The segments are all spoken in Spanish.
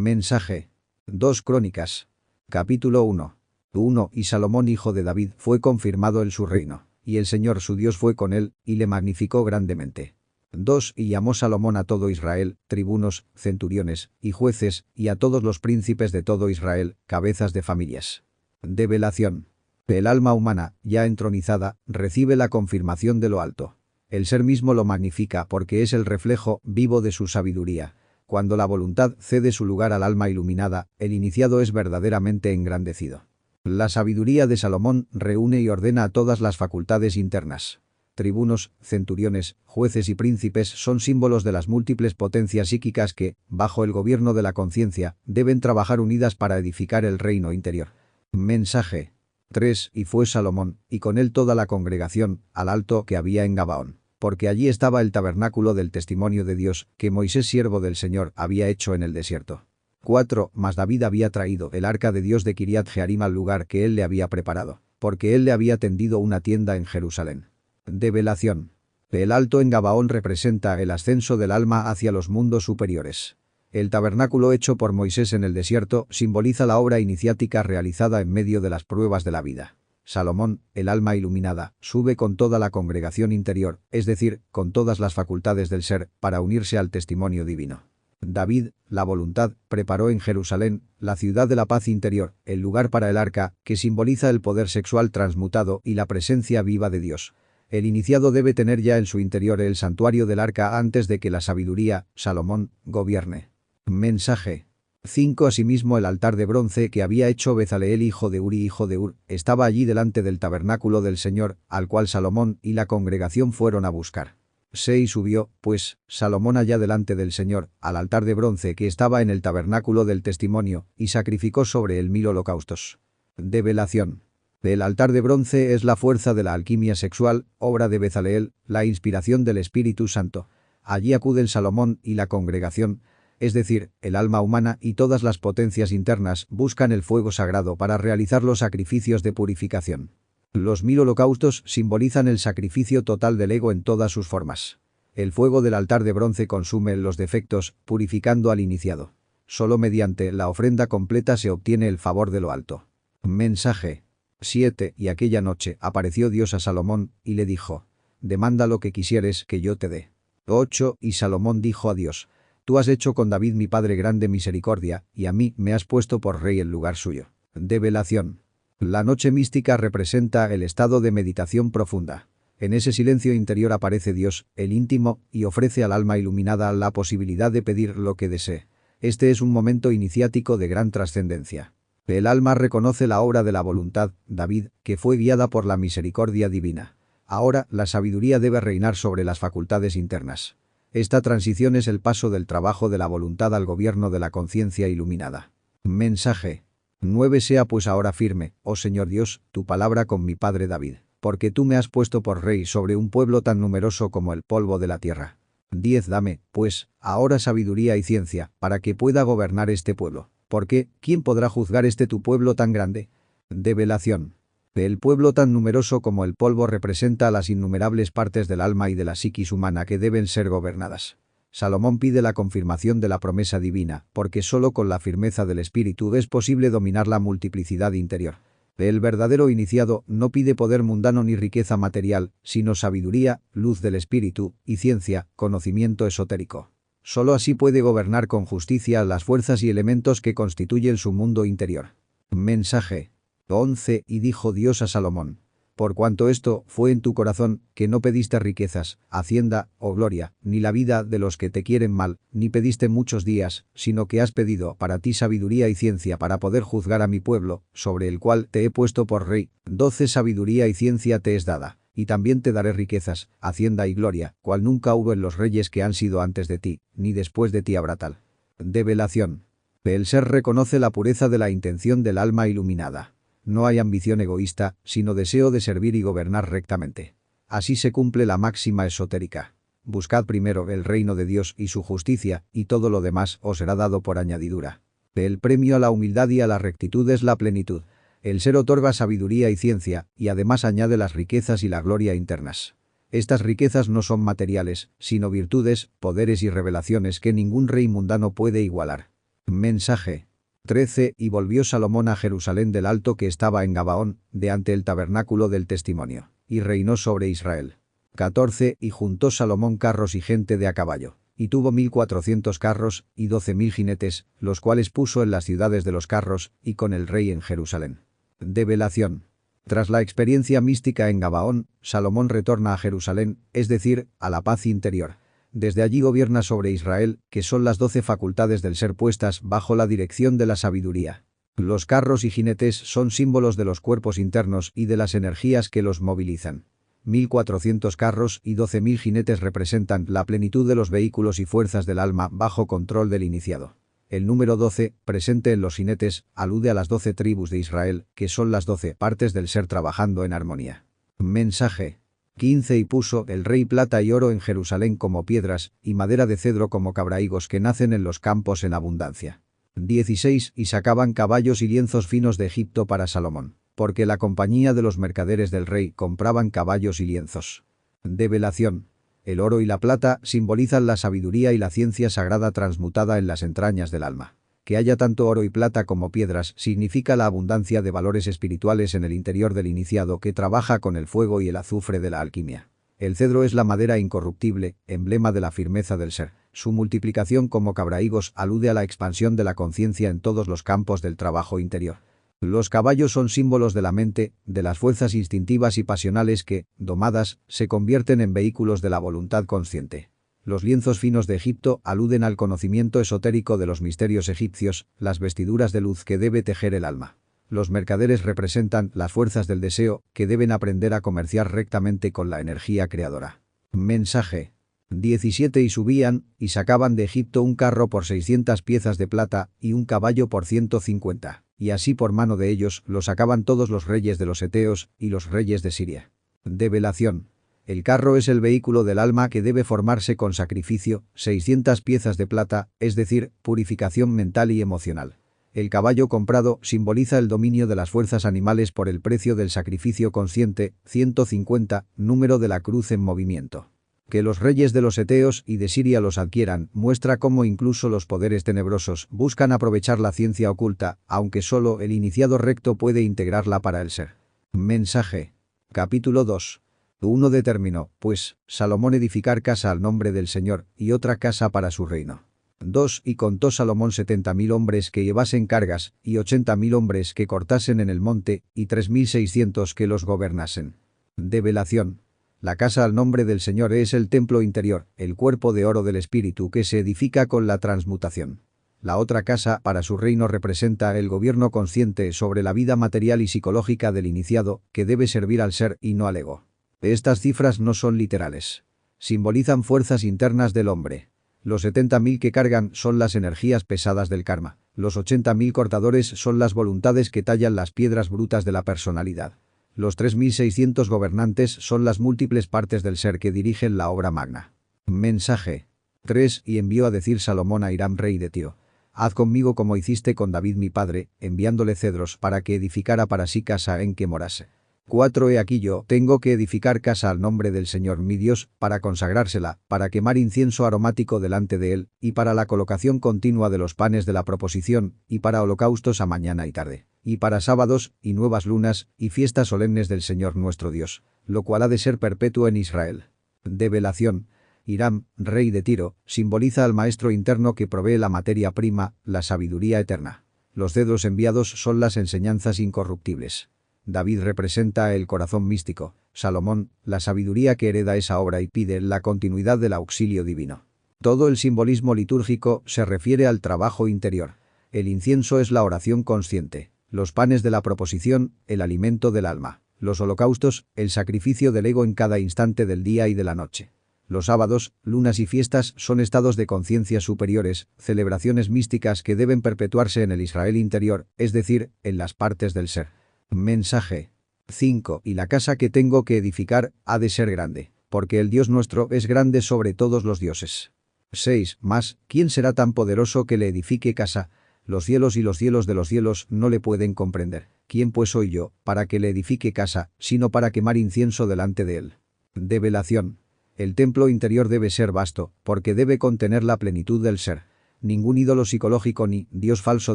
Mensaje. 2 Crónicas. Capítulo 1. 1. Y Salomón hijo de David fue confirmado en su reino, y el Señor su Dios fue con él, y le magnificó grandemente. 2. Y llamó Salomón a todo Israel, tribunos, centuriones, y jueces, y a todos los príncipes de todo Israel, cabezas de familias. Develación. El alma humana, ya entronizada, recibe la confirmación de lo alto. El ser mismo lo magnifica porque es el reflejo vivo de su sabiduría. Cuando la voluntad cede su lugar al alma iluminada, el iniciado es verdaderamente engrandecido. La sabiduría de Salomón reúne y ordena a todas las facultades internas. Tribunos, centuriones, jueces y príncipes son símbolos de las múltiples potencias psíquicas que, bajo el gobierno de la conciencia, deben trabajar unidas para edificar el reino interior. Mensaje. 3. Y fue Salomón, y con él toda la congregación, al alto que había en Gabaón, porque allí estaba el tabernáculo del testimonio de Dios, que Moisés siervo del Señor había hecho en el desierto. 4. Mas David había traído el arca de Dios de Kiriat Jearim al lugar que él le había preparado, porque él le había tendido una tienda en Jerusalén. Develación. El alto en Gabaón representa el ascenso del alma hacia los mundos superiores. El tabernáculo hecho por Moisés en el desierto simboliza la obra iniciática realizada en medio de las pruebas de la vida. Salomón, el alma iluminada, sube con toda la congregación interior, es decir, con todas las facultades del ser, para unirse al testimonio divino. David, la voluntad, preparó en Jerusalén, la ciudad de la paz interior, el lugar para el arca, que simboliza el poder sexual transmutado y la presencia viva de Dios. El iniciado debe tener ya en su interior el santuario del arca antes de que la sabiduría, Salomón, gobierne. Mensaje. 5. Asimismo el altar de bronce que había hecho Bezaleel hijo de Uri hijo de Ur, estaba allí delante del tabernáculo del Señor, al cual Salomón y la congregación fueron a buscar. 6. Subió, pues, Salomón allá delante del Señor, al altar de bronce que estaba en el tabernáculo del testimonio, y sacrificó sobre él 1000 holocaustos. Develación. El altar de bronce es la fuerza de la alquimia sexual, obra de Bezaleel, la inspiración del Espíritu Santo. Allí acuden Salomón y la congregación, es decir, el alma humana y todas las potencias internas buscan el fuego sagrado para realizar los sacrificios de purificación. Los 1000 holocaustos simbolizan el sacrificio total del ego en todas sus formas. El fuego del altar de bronce consume los defectos, purificando al iniciado. Solo mediante la ofrenda completa se obtiene el favor de lo alto. Mensaje. 7. Y aquella noche apareció Dios a Salomón, y le dijo: demanda lo que quisieres que yo te dé. 8. Y Salomón dijo a Dios: tú has hecho con David mi padre grande misericordia, y a mí me has puesto por rey en lugar suyo. Develación. La noche mística representa el estado de meditación profunda. En ese silencio interior aparece Dios, el íntimo, y ofrece al alma iluminada la posibilidad de pedir lo que desee. Este es un momento iniciático de gran trascendencia. El alma reconoce la obra de la voluntad, David, que fue guiada por la misericordia divina. Ahora, la sabiduría debe reinar sobre las facultades internas. Esta transición es el paso del trabajo de la voluntad al gobierno de la conciencia iluminada. Mensaje. 9. Sea pues ahora firme, oh Señor Dios, tu palabra con mi padre David, porque tú me has puesto por rey sobre un pueblo tan numeroso como el polvo de la tierra. 10. Dame, pues, ahora sabiduría y ciencia, para que pueda gobernar este pueblo. Porque, ¿quién podrá juzgar este tu pueblo tan grande? Develación. El pueblo tan numeroso como el polvo representa las innumerables partes del alma y de la psiquis humana que deben ser gobernadas. Salomón pide la confirmación de la promesa divina, porque solo con la firmeza del espíritu es posible dominar la multiplicidad interior. El verdadero iniciado no pide poder mundano ni riqueza material, sino sabiduría, luz del espíritu, y ciencia, conocimiento esotérico. Solo así puede gobernar con justicia las fuerzas y elementos que constituyen su mundo interior. Mensaje. 11. Y dijo Dios a Salomón: por cuanto esto fue en tu corazón, que no pediste riquezas, hacienda o gloria, ni la vida de los que te quieren mal, ni pediste muchos días, sino que has pedido para ti sabiduría y ciencia para poder juzgar a mi pueblo, sobre el cual te he puesto por rey. 12. Sabiduría y ciencia te es dada, y también te daré riquezas, hacienda y gloria, cual nunca hubo en los reyes que han sido antes de ti, ni después de ti habrá tal. Develación. El ser reconoce la pureza de la intención del alma iluminada. No hay ambición egoísta, sino deseo de servir y gobernar rectamente. Así se cumple la máxima esotérica. Buscad primero el reino de Dios y su justicia, y todo lo demás os será dado por añadidura. El premio a la humildad y a la rectitud es la plenitud. El ser otorga sabiduría y ciencia, y además añade las riquezas y la gloria internas. Estas riquezas no son materiales, sino virtudes, poderes y revelaciones que ningún rey mundano puede igualar. Mensaje. 13. Y volvió Salomón a Jerusalén del alto que estaba en Gabaón, de ante el tabernáculo del testimonio, y reinó sobre Israel. 14. Y juntó Salomón carros y gente de a caballo, y tuvo 1400 carros, y 12.000 jinetes, los cuales puso en las ciudades de los carros, y con el rey en Jerusalén. Develación. Tras la experiencia mística en Gabaón, Salomón retorna a Jerusalén, es decir, a la paz interior. Desde allí gobierna sobre Israel, que son las 12 facultades del ser puestas bajo la dirección de la sabiduría. Los carros y jinetes son símbolos de los cuerpos internos y de las energías que los movilizan. 1400 carros y 12.000 jinetes representan la plenitud de los vehículos y fuerzas del alma bajo control del iniciado. El número 12, presente en los jinetes, alude a las 12 tribus de Israel, que son las 12 partes del ser trabajando en armonía. Mensaje. 15. Y puso el rey plata y oro en Jerusalén como piedras, y madera de cedro como cabrahigos que nacen en los campos en abundancia. 16. Y sacaban caballos y lienzos finos de Egipto para Salomón, porque la compañía de los mercaderes del rey compraban caballos y lienzos. Develación. El oro y la plata simbolizan la sabiduría y la ciencia sagrada transmutada en las entrañas del alma. Que haya tanto oro y plata como piedras significa la abundancia de valores espirituales en el interior del iniciado que trabaja con el fuego y el azufre de la alquimia. El cedro es la madera incorruptible, emblema de la firmeza del ser. Su multiplicación como cabrahigos alude a la expansión de la conciencia en todos los campos del trabajo interior. Los caballos son símbolos de la mente, de las fuerzas instintivas y pasionales que, domadas, se convierten en vehículos de la voluntad consciente. Los lienzos finos de Egipto aluden al conocimiento esotérico de los misterios egipcios, las vestiduras de luz que debe tejer el alma. Los mercaderes representan las fuerzas del deseo, que deben aprender a comerciar rectamente con la energía creadora. Mensaje. 17. Y subían, y sacaban de Egipto un carro por 600 piezas de plata, y un caballo por 150. Y así por mano de ellos lo sacaban todos los reyes de los eteos y los reyes de Siria. Develación. El carro es el vehículo del alma que debe formarse con sacrificio, 600 piezas de plata, es decir, purificación mental y emocional. El caballo comprado simboliza el dominio de las fuerzas animales por el precio del sacrificio consciente, 150, número de la cruz en movimiento. Que los reyes de los eteos y de Siria los adquieran muestra cómo incluso los poderes tenebrosos buscan aprovechar la ciencia oculta, aunque solo el iniciado recto puede integrarla para el ser. Mensaje. Capítulo 2. 1. Determinó, pues, Salomón edificar casa al nombre del Señor y otra casa para su reino. 2. Y contó Salomón 70.000 hombres que llevasen cargas y 80.000 hombres que cortasen en el monte y 3.600 que los gobernasen. Develación. La casa al nombre del Señor es el templo interior, el cuerpo de oro del espíritu que se edifica con la transmutación. La otra casa para su reino representa el gobierno consciente sobre la vida material y psicológica del iniciado, que debe servir al ser y no al ego. Estas cifras no son literales. Simbolizan fuerzas internas del hombre. Los 70.000 que cargan son las energías pesadas del karma. Los 80.000 cortadores son las voluntades que tallan las piedras brutas de la personalidad. Los 3.600 gobernantes son las múltiples partes del ser que dirigen la obra magna. Mensaje. 3. Y envió a decir Salomón a Hiram rey de Tiro: haz conmigo como hiciste con David mi padre, enviándole cedros para que edificara para sí casa en que morase. 4. He aquí yo tengo que edificar casa al nombre del Señor mi Dios, para consagrársela, para quemar incienso aromático delante de él, y para la colocación continua de los panes de la proposición, y para holocaustos a mañana y tarde, y para sábados, y nuevas lunas, y fiestas solemnes del Señor nuestro Dios, lo cual ha de ser perpetuo en Israel. Develación. Hiram, rey de Tiro, simboliza al maestro interno que provee la materia prima, la sabiduría eterna. Los cedros enviados son las enseñanzas incorruptibles. David representa el corazón místico, Salomón, la sabiduría que hereda esa obra y pide la continuidad del auxilio divino. Todo el simbolismo litúrgico se refiere al trabajo interior. El incienso es la oración consciente, los panes de la proposición, el alimento del alma, los holocaustos, el sacrificio del ego en cada instante del día y de la noche. Los sábados, lunas y fiestas son estados de conciencia superiores, celebraciones místicas que deben perpetuarse en el Israel interior, es decir, en las partes del ser. Mensaje. 5. Y la casa que tengo que edificar ha de ser grande, porque el Dios nuestro es grande sobre todos los dioses. 6. Mas, ¿quién será tan poderoso que le edifique casa? Los cielos y los cielos de los cielos no le pueden comprender. ¿Quién pues soy yo, para que le edifique casa, sino para quemar incienso delante de él? Develación. El templo interior debe ser vasto, porque debe contener la plenitud del ser. Ningún ídolo psicológico ni Dios falso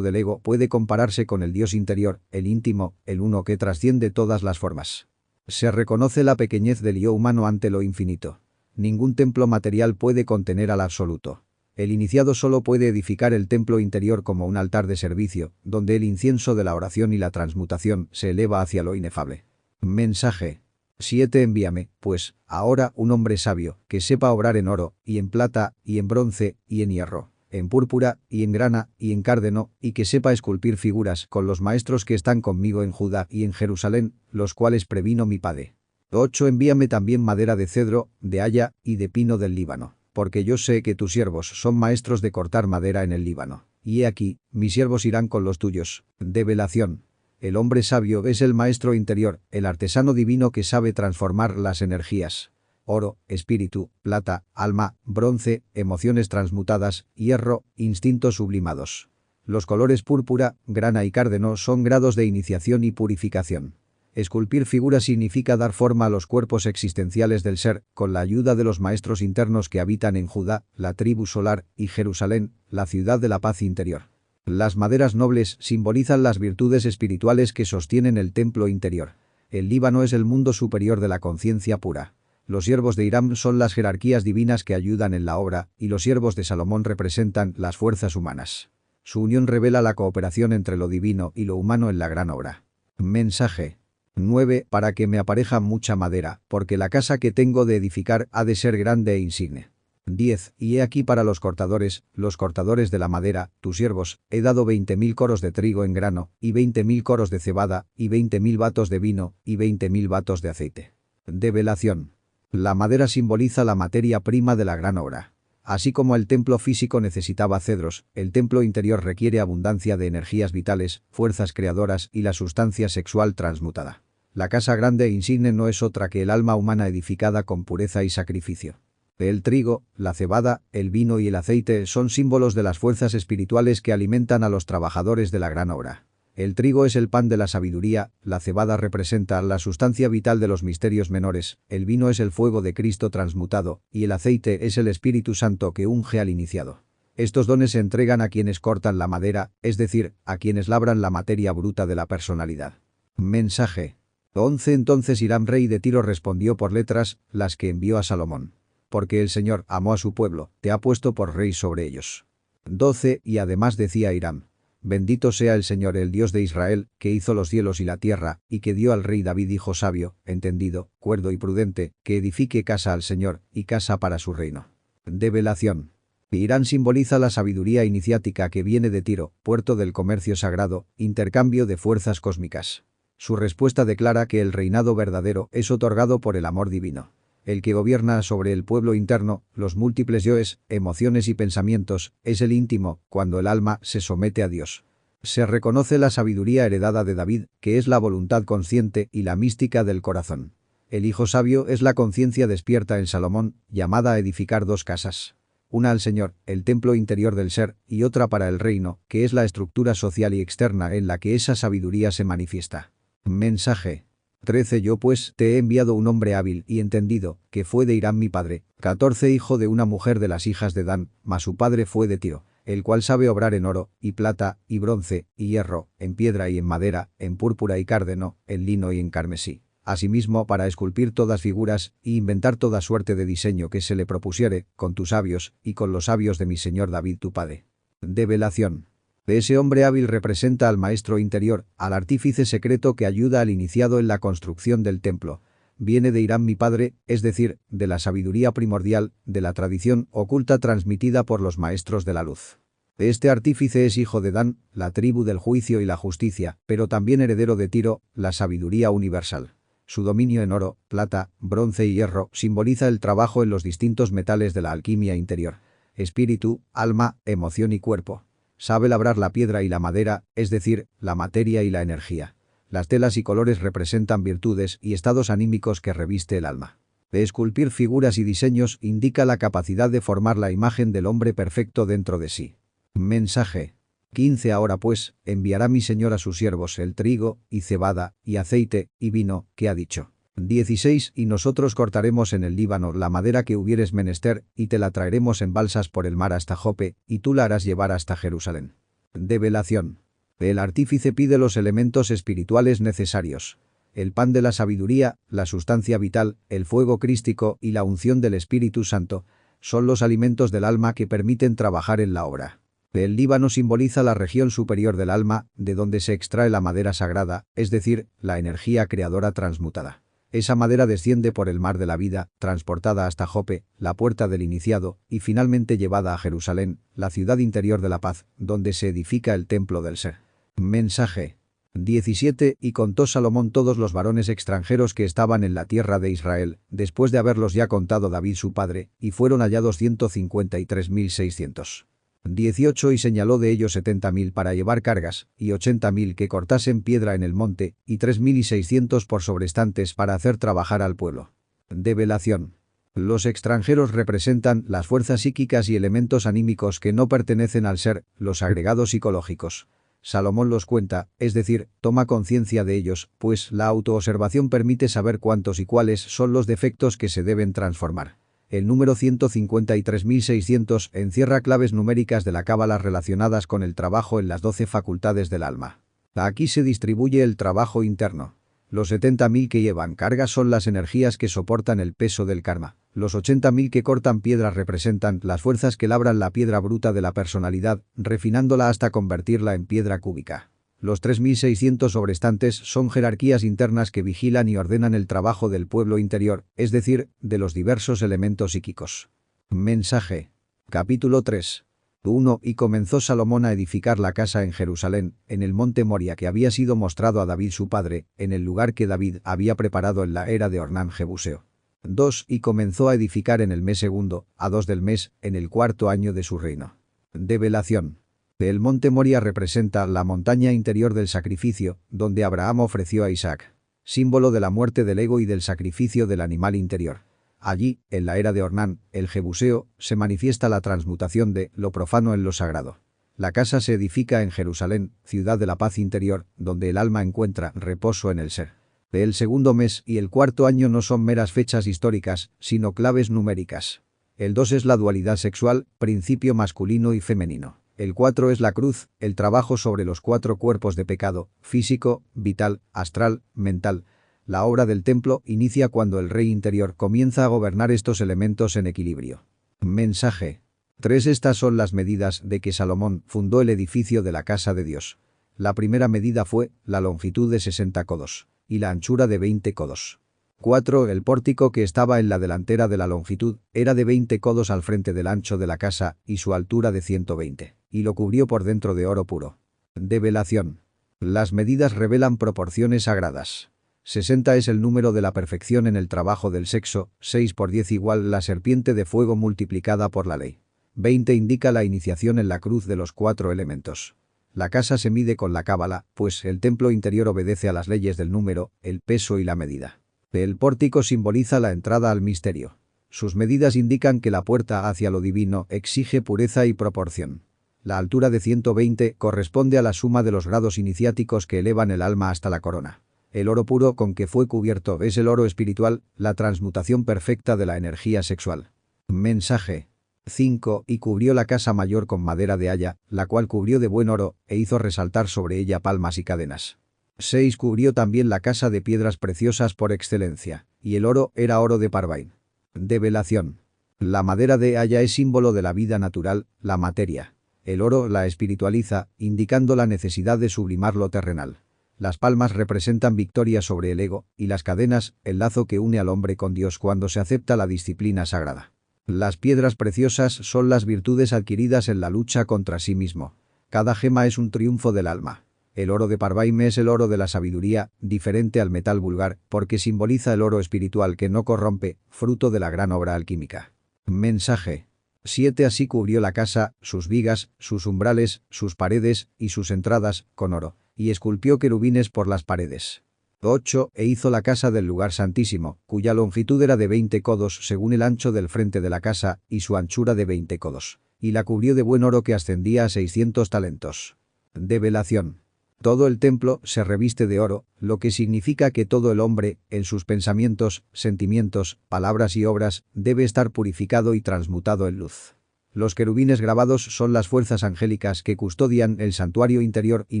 del ego puede compararse con el Dios interior, el íntimo, el uno que trasciende todas las formas. Se reconoce la pequeñez del yo humano ante lo infinito. Ningún templo material puede contener al absoluto. El iniciado solo puede edificar el templo interior como un altar de servicio, donde el incienso de la oración y la transmutación se eleva hacia lo inefable. Mensaje 7. Envíame, pues, ahora un hombre sabio, que sepa obrar en oro, y en plata, y en bronce, y en hierro, en púrpura, y en grana, y en cárdeno, y que sepa esculpir figuras con los maestros que están conmigo en Judá y en Jerusalén, los cuales previno mi padre. 8. Envíame también madera de cedro, de haya, y de pino del Líbano, porque yo sé que tus siervos son maestros de cortar madera en el Líbano. Y he aquí, mis siervos irán con los tuyos. Develación. El hombre sabio es el maestro interior, el artesano divino que sabe transformar las energías. Oro, espíritu, plata, alma, bronce, emociones transmutadas, hierro, instintos sublimados. Los colores púrpura, grana y cárdeno son grados de iniciación y purificación. Esculpir figuras significa dar forma a los cuerpos existenciales del ser, con la ayuda de los maestros internos que habitan en Judá, la tribu solar, y Jerusalén, la ciudad de la paz interior. Las maderas nobles simbolizan las virtudes espirituales que sostienen el templo interior. El Líbano es el mundo superior de la conciencia pura. Los siervos de Hiram son las jerarquías divinas que ayudan en la obra, y los siervos de Salomón representan las fuerzas humanas. Su unión revela la cooperación entre lo divino y lo humano en la gran obra. Mensaje 9. Para que me apareja mucha madera, porque la casa que tengo de edificar ha de ser grande e insigne. 10. Y he aquí para los cortadores de la madera, tus siervos, he dado 20.000 coros de trigo en grano, y 20.000 coros de cebada, y 20.000 batos de vino, y 20.000 batos de aceite. Develación. La madera simboliza la materia prima de la gran obra. Así como el templo físico necesitaba cedros, el templo interior requiere abundancia de energías vitales, fuerzas creadoras y la sustancia sexual transmutada. La casa grande e insigne no es otra que el alma humana edificada con pureza y sacrificio. El trigo, la cebada, el vino y el aceite son símbolos de las fuerzas espirituales que alimentan a los trabajadores de la gran obra. El trigo es el pan de la sabiduría, la cebada representa la sustancia vital de los misterios menores, el vino es el fuego de Cristo transmutado, y el aceite es el Espíritu Santo que unge al iniciado. Estos dones se entregan a quienes cortan la madera, es decir, a quienes labran la materia bruta de la personalidad. Mensaje 11. Entonces Hiram rey de Tiro respondió por letras, las que envió a Salomón. Porque el Señor amó a su pueblo, te ha puesto por rey sobre ellos. 12. Y además decía Hiram: bendito sea el Señor el Dios de Israel, que hizo los cielos y la tierra, y que dio al rey David hijo sabio, entendido, cuerdo y prudente, que edifique casa al Señor, y casa para su reino. Develación. Hiram simboliza la sabiduría iniciática que viene de Tiro, puerto del comercio sagrado, intercambio de fuerzas cósmicas. Su respuesta declara que el reinado verdadero es otorgado por el amor divino. El que gobierna sobre el pueblo interno, los múltiples yoes, emociones y pensamientos, es el íntimo, cuando el alma se somete a Dios. Se reconoce la sabiduría heredada de David, que es la voluntad consciente y la mística del corazón. El hijo sabio es la conciencia despierta en Salomón, llamada a edificar dos casas. Una al Señor, el templo interior del ser, y otra para el reino, que es la estructura social y externa en la que esa sabiduría se manifiesta. Mensaje 13. Yo pues te he enviado un hombre hábil y entendido, que fue de Hiram mi padre. 14. Hijo de una mujer de las hijas de Dan, mas su padre fue de Tiro, el cual sabe obrar en oro, y plata, y bronce, y hierro, en piedra y en madera, en púrpura y cárdeno, en lino y en carmesí. Asimismo para esculpir todas figuras, y inventar toda suerte de diseño que se le propusiere, con tus sabios, y con los sabios de mi señor David tu padre. Develación. Ese hombre hábil representa al maestro interior, al artífice secreto que ayuda al iniciado en la construcción del templo. Viene de Hiram mi padre, es decir, de la sabiduría primordial, de la tradición oculta transmitida por los maestros de la luz. Este artífice es hijo de Dan, la tribu del juicio y la justicia, pero también heredero de Tiro, la sabiduría universal. Su dominio en oro, plata, bronce y hierro simboliza el trabajo en los distintos metales de la alquimia interior. Espíritu, alma, emoción y cuerpo. Sabe labrar la piedra y la madera, es decir, la materia y la energía. Las telas y colores representan virtudes y estados anímicos que reviste el alma. De esculpir figuras y diseños indica la capacidad de formar la imagen del hombre perfecto dentro de sí. Mensaje 15. Ahora pues, enviará mi señor a sus siervos el trigo, y cebada, y aceite, y vino, que ha dicho. 16 Y nosotros cortaremos en el Líbano la madera que hubieres menester, y te la traeremos en balsas por el mar hasta Jope, y tú la harás llevar hasta Jerusalén. Develación. El artífice pide los elementos espirituales necesarios. El pan de la sabiduría, la sustancia vital, el fuego crístico y la unción del Espíritu Santo son los alimentos del alma que permiten trabajar en la obra. El Líbano simboliza la región superior del alma, de donde se extrae la madera sagrada, es decir, la energía creadora transmutada. Esa madera desciende por el mar de la vida, transportada hasta Jope, la puerta del iniciado, y finalmente llevada a Jerusalén, la ciudad interior de la paz, donde se edifica el templo del ser. Mensaje. 17 Y contó Salomón todos los varones extranjeros que estaban en la tierra de Israel, después de haberlos ya contado David su padre, y fueron hallados 153.600. 18 Y señaló de ellos 70.000 para llevar cargas, y 80.000 que cortasen piedra en el monte, y 3.600 por sobrestantes para hacer trabajar al pueblo. Develación. Los extranjeros representan las fuerzas psíquicas y elementos anímicos que no pertenecen al ser, los agregados psicológicos. Salomón los cuenta, es decir, toma conciencia de ellos, pues la autoobservación permite saber cuántos y cuáles son los defectos que se deben transformar. El número 153.600 encierra claves numéricas de la cábala relacionadas con el trabajo en las 12 facultades del alma. Aquí se distribuye el trabajo interno. Los 70.000 que llevan cargas son las energías que soportan el peso del karma. Los 80.000 que cortan piedras representan las fuerzas que labran la piedra bruta de la personalidad, refinándola hasta convertirla en piedra cúbica. Los 3.600 sobrestantes son jerarquías internas que vigilan y ordenan el trabajo del pueblo interior, es decir, de los diversos elementos psíquicos. Mensaje. Capítulo 3. 1 Y comenzó Salomón a edificar la casa en Jerusalén, en el monte Moria que había sido mostrado a David su padre, en el lugar que David había preparado en la era de Ornán Jebuseo. 2 Y comenzó a edificar en el mes segundo, a 2 del mes, en el cuarto año de su reino. Develación. El monte Moria representa la montaña interior del sacrificio, donde Abraham ofreció a Isaac, símbolo de la muerte del ego y del sacrificio del animal interior. Allí, en la era de Ornán, el Jebuseo, se manifiesta la transmutación de lo profano en lo sagrado. La casa se edifica en Jerusalén, ciudad de la paz interior, donde el alma encuentra reposo en el ser. El segundo mes y el cuarto año no son meras fechas históricas, sino claves numéricas. El 2 es la dualidad sexual, principio masculino y femenino. El 4 es la cruz, el trabajo sobre los 4 cuerpos de pecado, físico, vital, astral, mental. La obra del templo inicia cuando el rey interior comienza a gobernar estos elementos en equilibrio. Mensaje. 3 Estas son las medidas de que Salomón fundó el edificio de la casa de Dios. La primera medida fue la longitud de 60 codos y la anchura de 20 codos. 4 El pórtico que estaba en la delantera de la longitud era de 20 codos al frente del ancho de la casa y su altura de 120, y lo cubrió por dentro de oro puro. Develación. Las medidas revelan proporciones sagradas. 60 es el número de la perfección en el trabajo del sexo, 6 por 10 igual la serpiente de fuego multiplicada por la ley. 20 indica la iniciación en la cruz de los 4 elementos. La casa se mide con la cábala, pues el templo interior obedece a las leyes del número, el peso y la medida. El pórtico simboliza la entrada al misterio. Sus medidas indican que la puerta hacia lo divino exige pureza y proporción. La altura de 120 corresponde a la suma de los grados iniciáticos que elevan el alma hasta la corona. El oro puro con que fue cubierto es el oro espiritual, la transmutación perfecta de la energía sexual. Mensaje. 5 Y cubrió la casa mayor con madera de haya, la cual cubrió de buen oro, e hizo resaltar sobre ella palmas y cadenas. 6 Cubrió también la casa de piedras preciosas por excelencia, y el oro era oro de Parvaim. Develación. La madera de haya es símbolo de la vida natural, la materia. El oro la espiritualiza, indicando la necesidad de sublimar lo terrenal. Las palmas representan victoria sobre el ego, y las cadenas, el lazo que une al hombre con Dios cuando se acepta la disciplina sagrada. Las piedras preciosas son las virtudes adquiridas en la lucha contra sí mismo. Cada gema es un triunfo del alma. El oro de Parvaim es el oro de la sabiduría, diferente al metal vulgar, porque simboliza el oro espiritual que no corrompe, fruto de la gran obra alquímica. Mensaje. 7 Así cubrió la casa, sus vigas, sus umbrales, sus paredes y sus entradas, con oro, y esculpió querubines por las paredes. 8 E hizo la casa del lugar santísimo, cuya longitud era de 20 codos según el ancho del frente de la casa, y su anchura de 20 codos. Y la cubrió de buen oro que ascendía a 600 talentos. Develación. Todo el templo se reviste de oro, lo que significa que todo el hombre, en sus pensamientos, sentimientos, palabras y obras, debe estar purificado y transmutado en luz. Los querubines grabados son las fuerzas angélicas que custodian el santuario interior y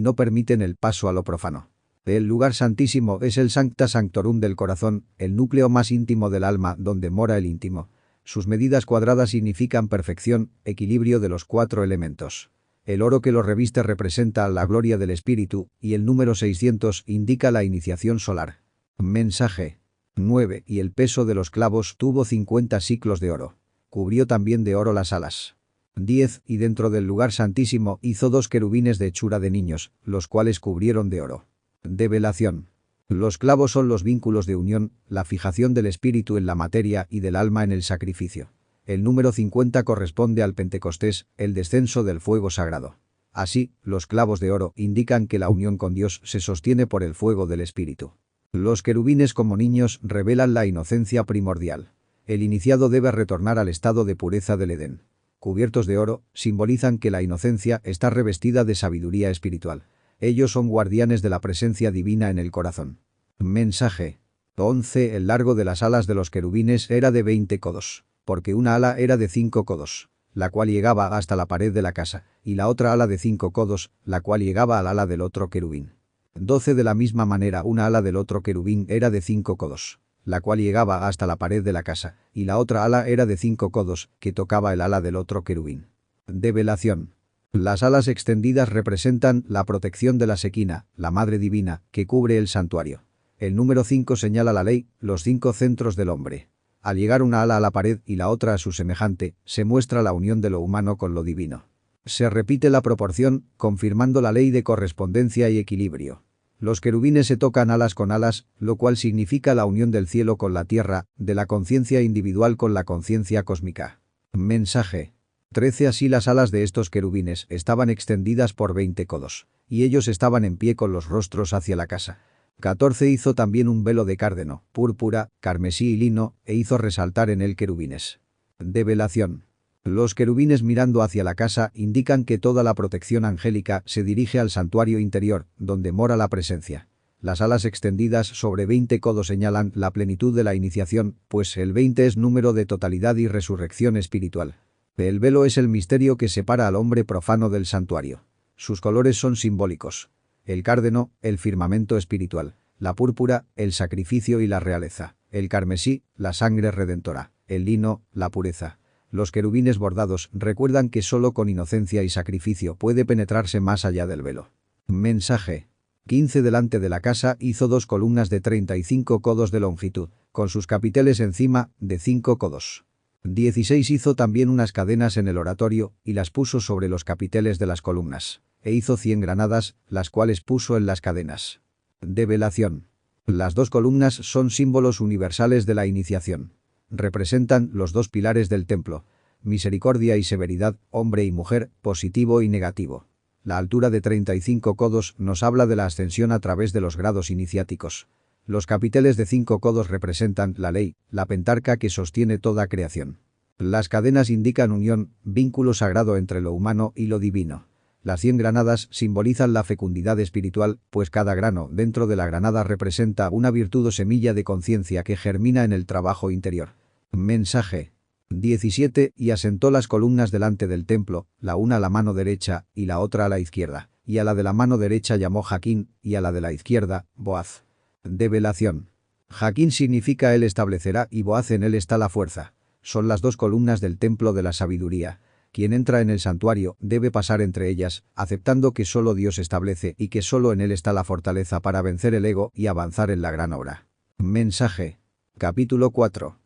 no permiten el paso a lo profano. El lugar santísimo es el Sancta Sanctorum del corazón, el núcleo más íntimo del alma donde mora el íntimo. Sus medidas cuadradas significan perfección, equilibrio de los 4 elementos. El oro que lo reviste representa la gloria del espíritu, y el número 600 indica la iniciación solar. Mensaje 9. Y el peso de los clavos tuvo 50 siclos de oro. Cubrió también de oro las alas. 10. Y dentro del lugar santísimo hizo 2 querubines de hechura de niños, los cuales cubrieron de oro. Develación. Los clavos son los vínculos de unión, la fijación del espíritu en la materia y del alma en el sacrificio. El número 50 corresponde al Pentecostés, el descenso del fuego sagrado. Así, los clavos de oro indican que la unión con Dios se sostiene por el fuego del espíritu. Los querubines como niños revelan la inocencia primordial. El iniciado debe retornar al estado de pureza del Edén. Cubiertos de oro, simbolizan que la inocencia está revestida de sabiduría espiritual. Ellos son guardianes de la presencia divina en el corazón. Mensaje 11. El largo de las alas de los querubines era de 20 codos, porque una ala era de 5 codos, la cual llegaba hasta la pared de la casa, y la otra ala de 5 codos, la cual llegaba al ala del otro querubín. 12. De la misma manera una ala del otro querubín era de 5 codos, la cual llegaba hasta la pared de la casa, y la otra ala era de 5 codos, que tocaba el ala del otro querubín. Develación. Las alas extendidas representan la protección de la Shekinah, la Madre Divina, que cubre el santuario. El número 5 señala la ley, los 5 centros del hombre. Al llegar una ala a la pared y la otra a su semejante, se muestra la unión de lo humano con lo divino. Se repite la proporción, confirmando la ley de correspondencia y equilibrio. Los querubines se tocan alas con alas, lo cual significa la unión del cielo con la tierra, de la conciencia individual con la conciencia cósmica. Mensaje 13. Así las alas de estos querubines estaban extendidas por 20 codos, y ellos estaban en pie con los rostros hacia la casa. 14. Hizo también un velo de cárdeno, púrpura, carmesí y lino, e hizo resaltar en él querubines. Develación. Los querubines mirando hacia la casa indican que toda la protección angélica se dirige al santuario interior, donde mora la presencia. Las alas extendidas sobre 20 codos señalan la plenitud de la iniciación, pues el 20 es número de totalidad y resurrección espiritual. El velo es el misterio que separa al hombre profano del santuario. Sus colores son simbólicos. El cárdeno, el firmamento espiritual. La púrpura, el sacrificio y la realeza. El carmesí, la sangre redentora. El lino, la pureza. Los querubines bordados recuerdan que solo con inocencia y sacrificio puede penetrarse más allá del velo. Mensaje 15. Delante de la casa hizo 2 columnas de 35 codos de longitud, con sus capiteles encima, de 5 codos. 16. Hizo también unas cadenas en el oratorio, y las puso sobre los capiteles de las columnas, e hizo 100 granadas, las cuales puso en las cadenas. Develación. Las 2 columnas son símbolos universales de la iniciación. Representan los 2 pilares del templo: misericordia y severidad, hombre y mujer, positivo y negativo. La altura de 35 codos nos habla de la ascensión a través de los grados iniciáticos. Los capiteles de 5 codos representan la ley, la pentarca que sostiene toda creación. Las cadenas indican unión, vínculo sagrado entre lo humano y lo divino. Las 100 granadas simbolizan la fecundidad espiritual, pues cada grano dentro de la granada representa una virtud o semilla de conciencia que germina en el trabajo interior. Mensaje 17. Y asentó las columnas delante del templo, la una a la mano derecha y la otra a la izquierda, y a la de la mano derecha llamó Jaquín, y a la de la izquierda, Boaz. Develación. Jaquín significa él establecerá y Boaz en él está la fuerza. Son las 2 columnas del templo de la sabiduría. Quien entra en el santuario debe pasar entre ellas, aceptando que solo Dios establece y que solo en él está la fortaleza para vencer el ego y avanzar en la gran obra. Mensaje. Capítulo 4.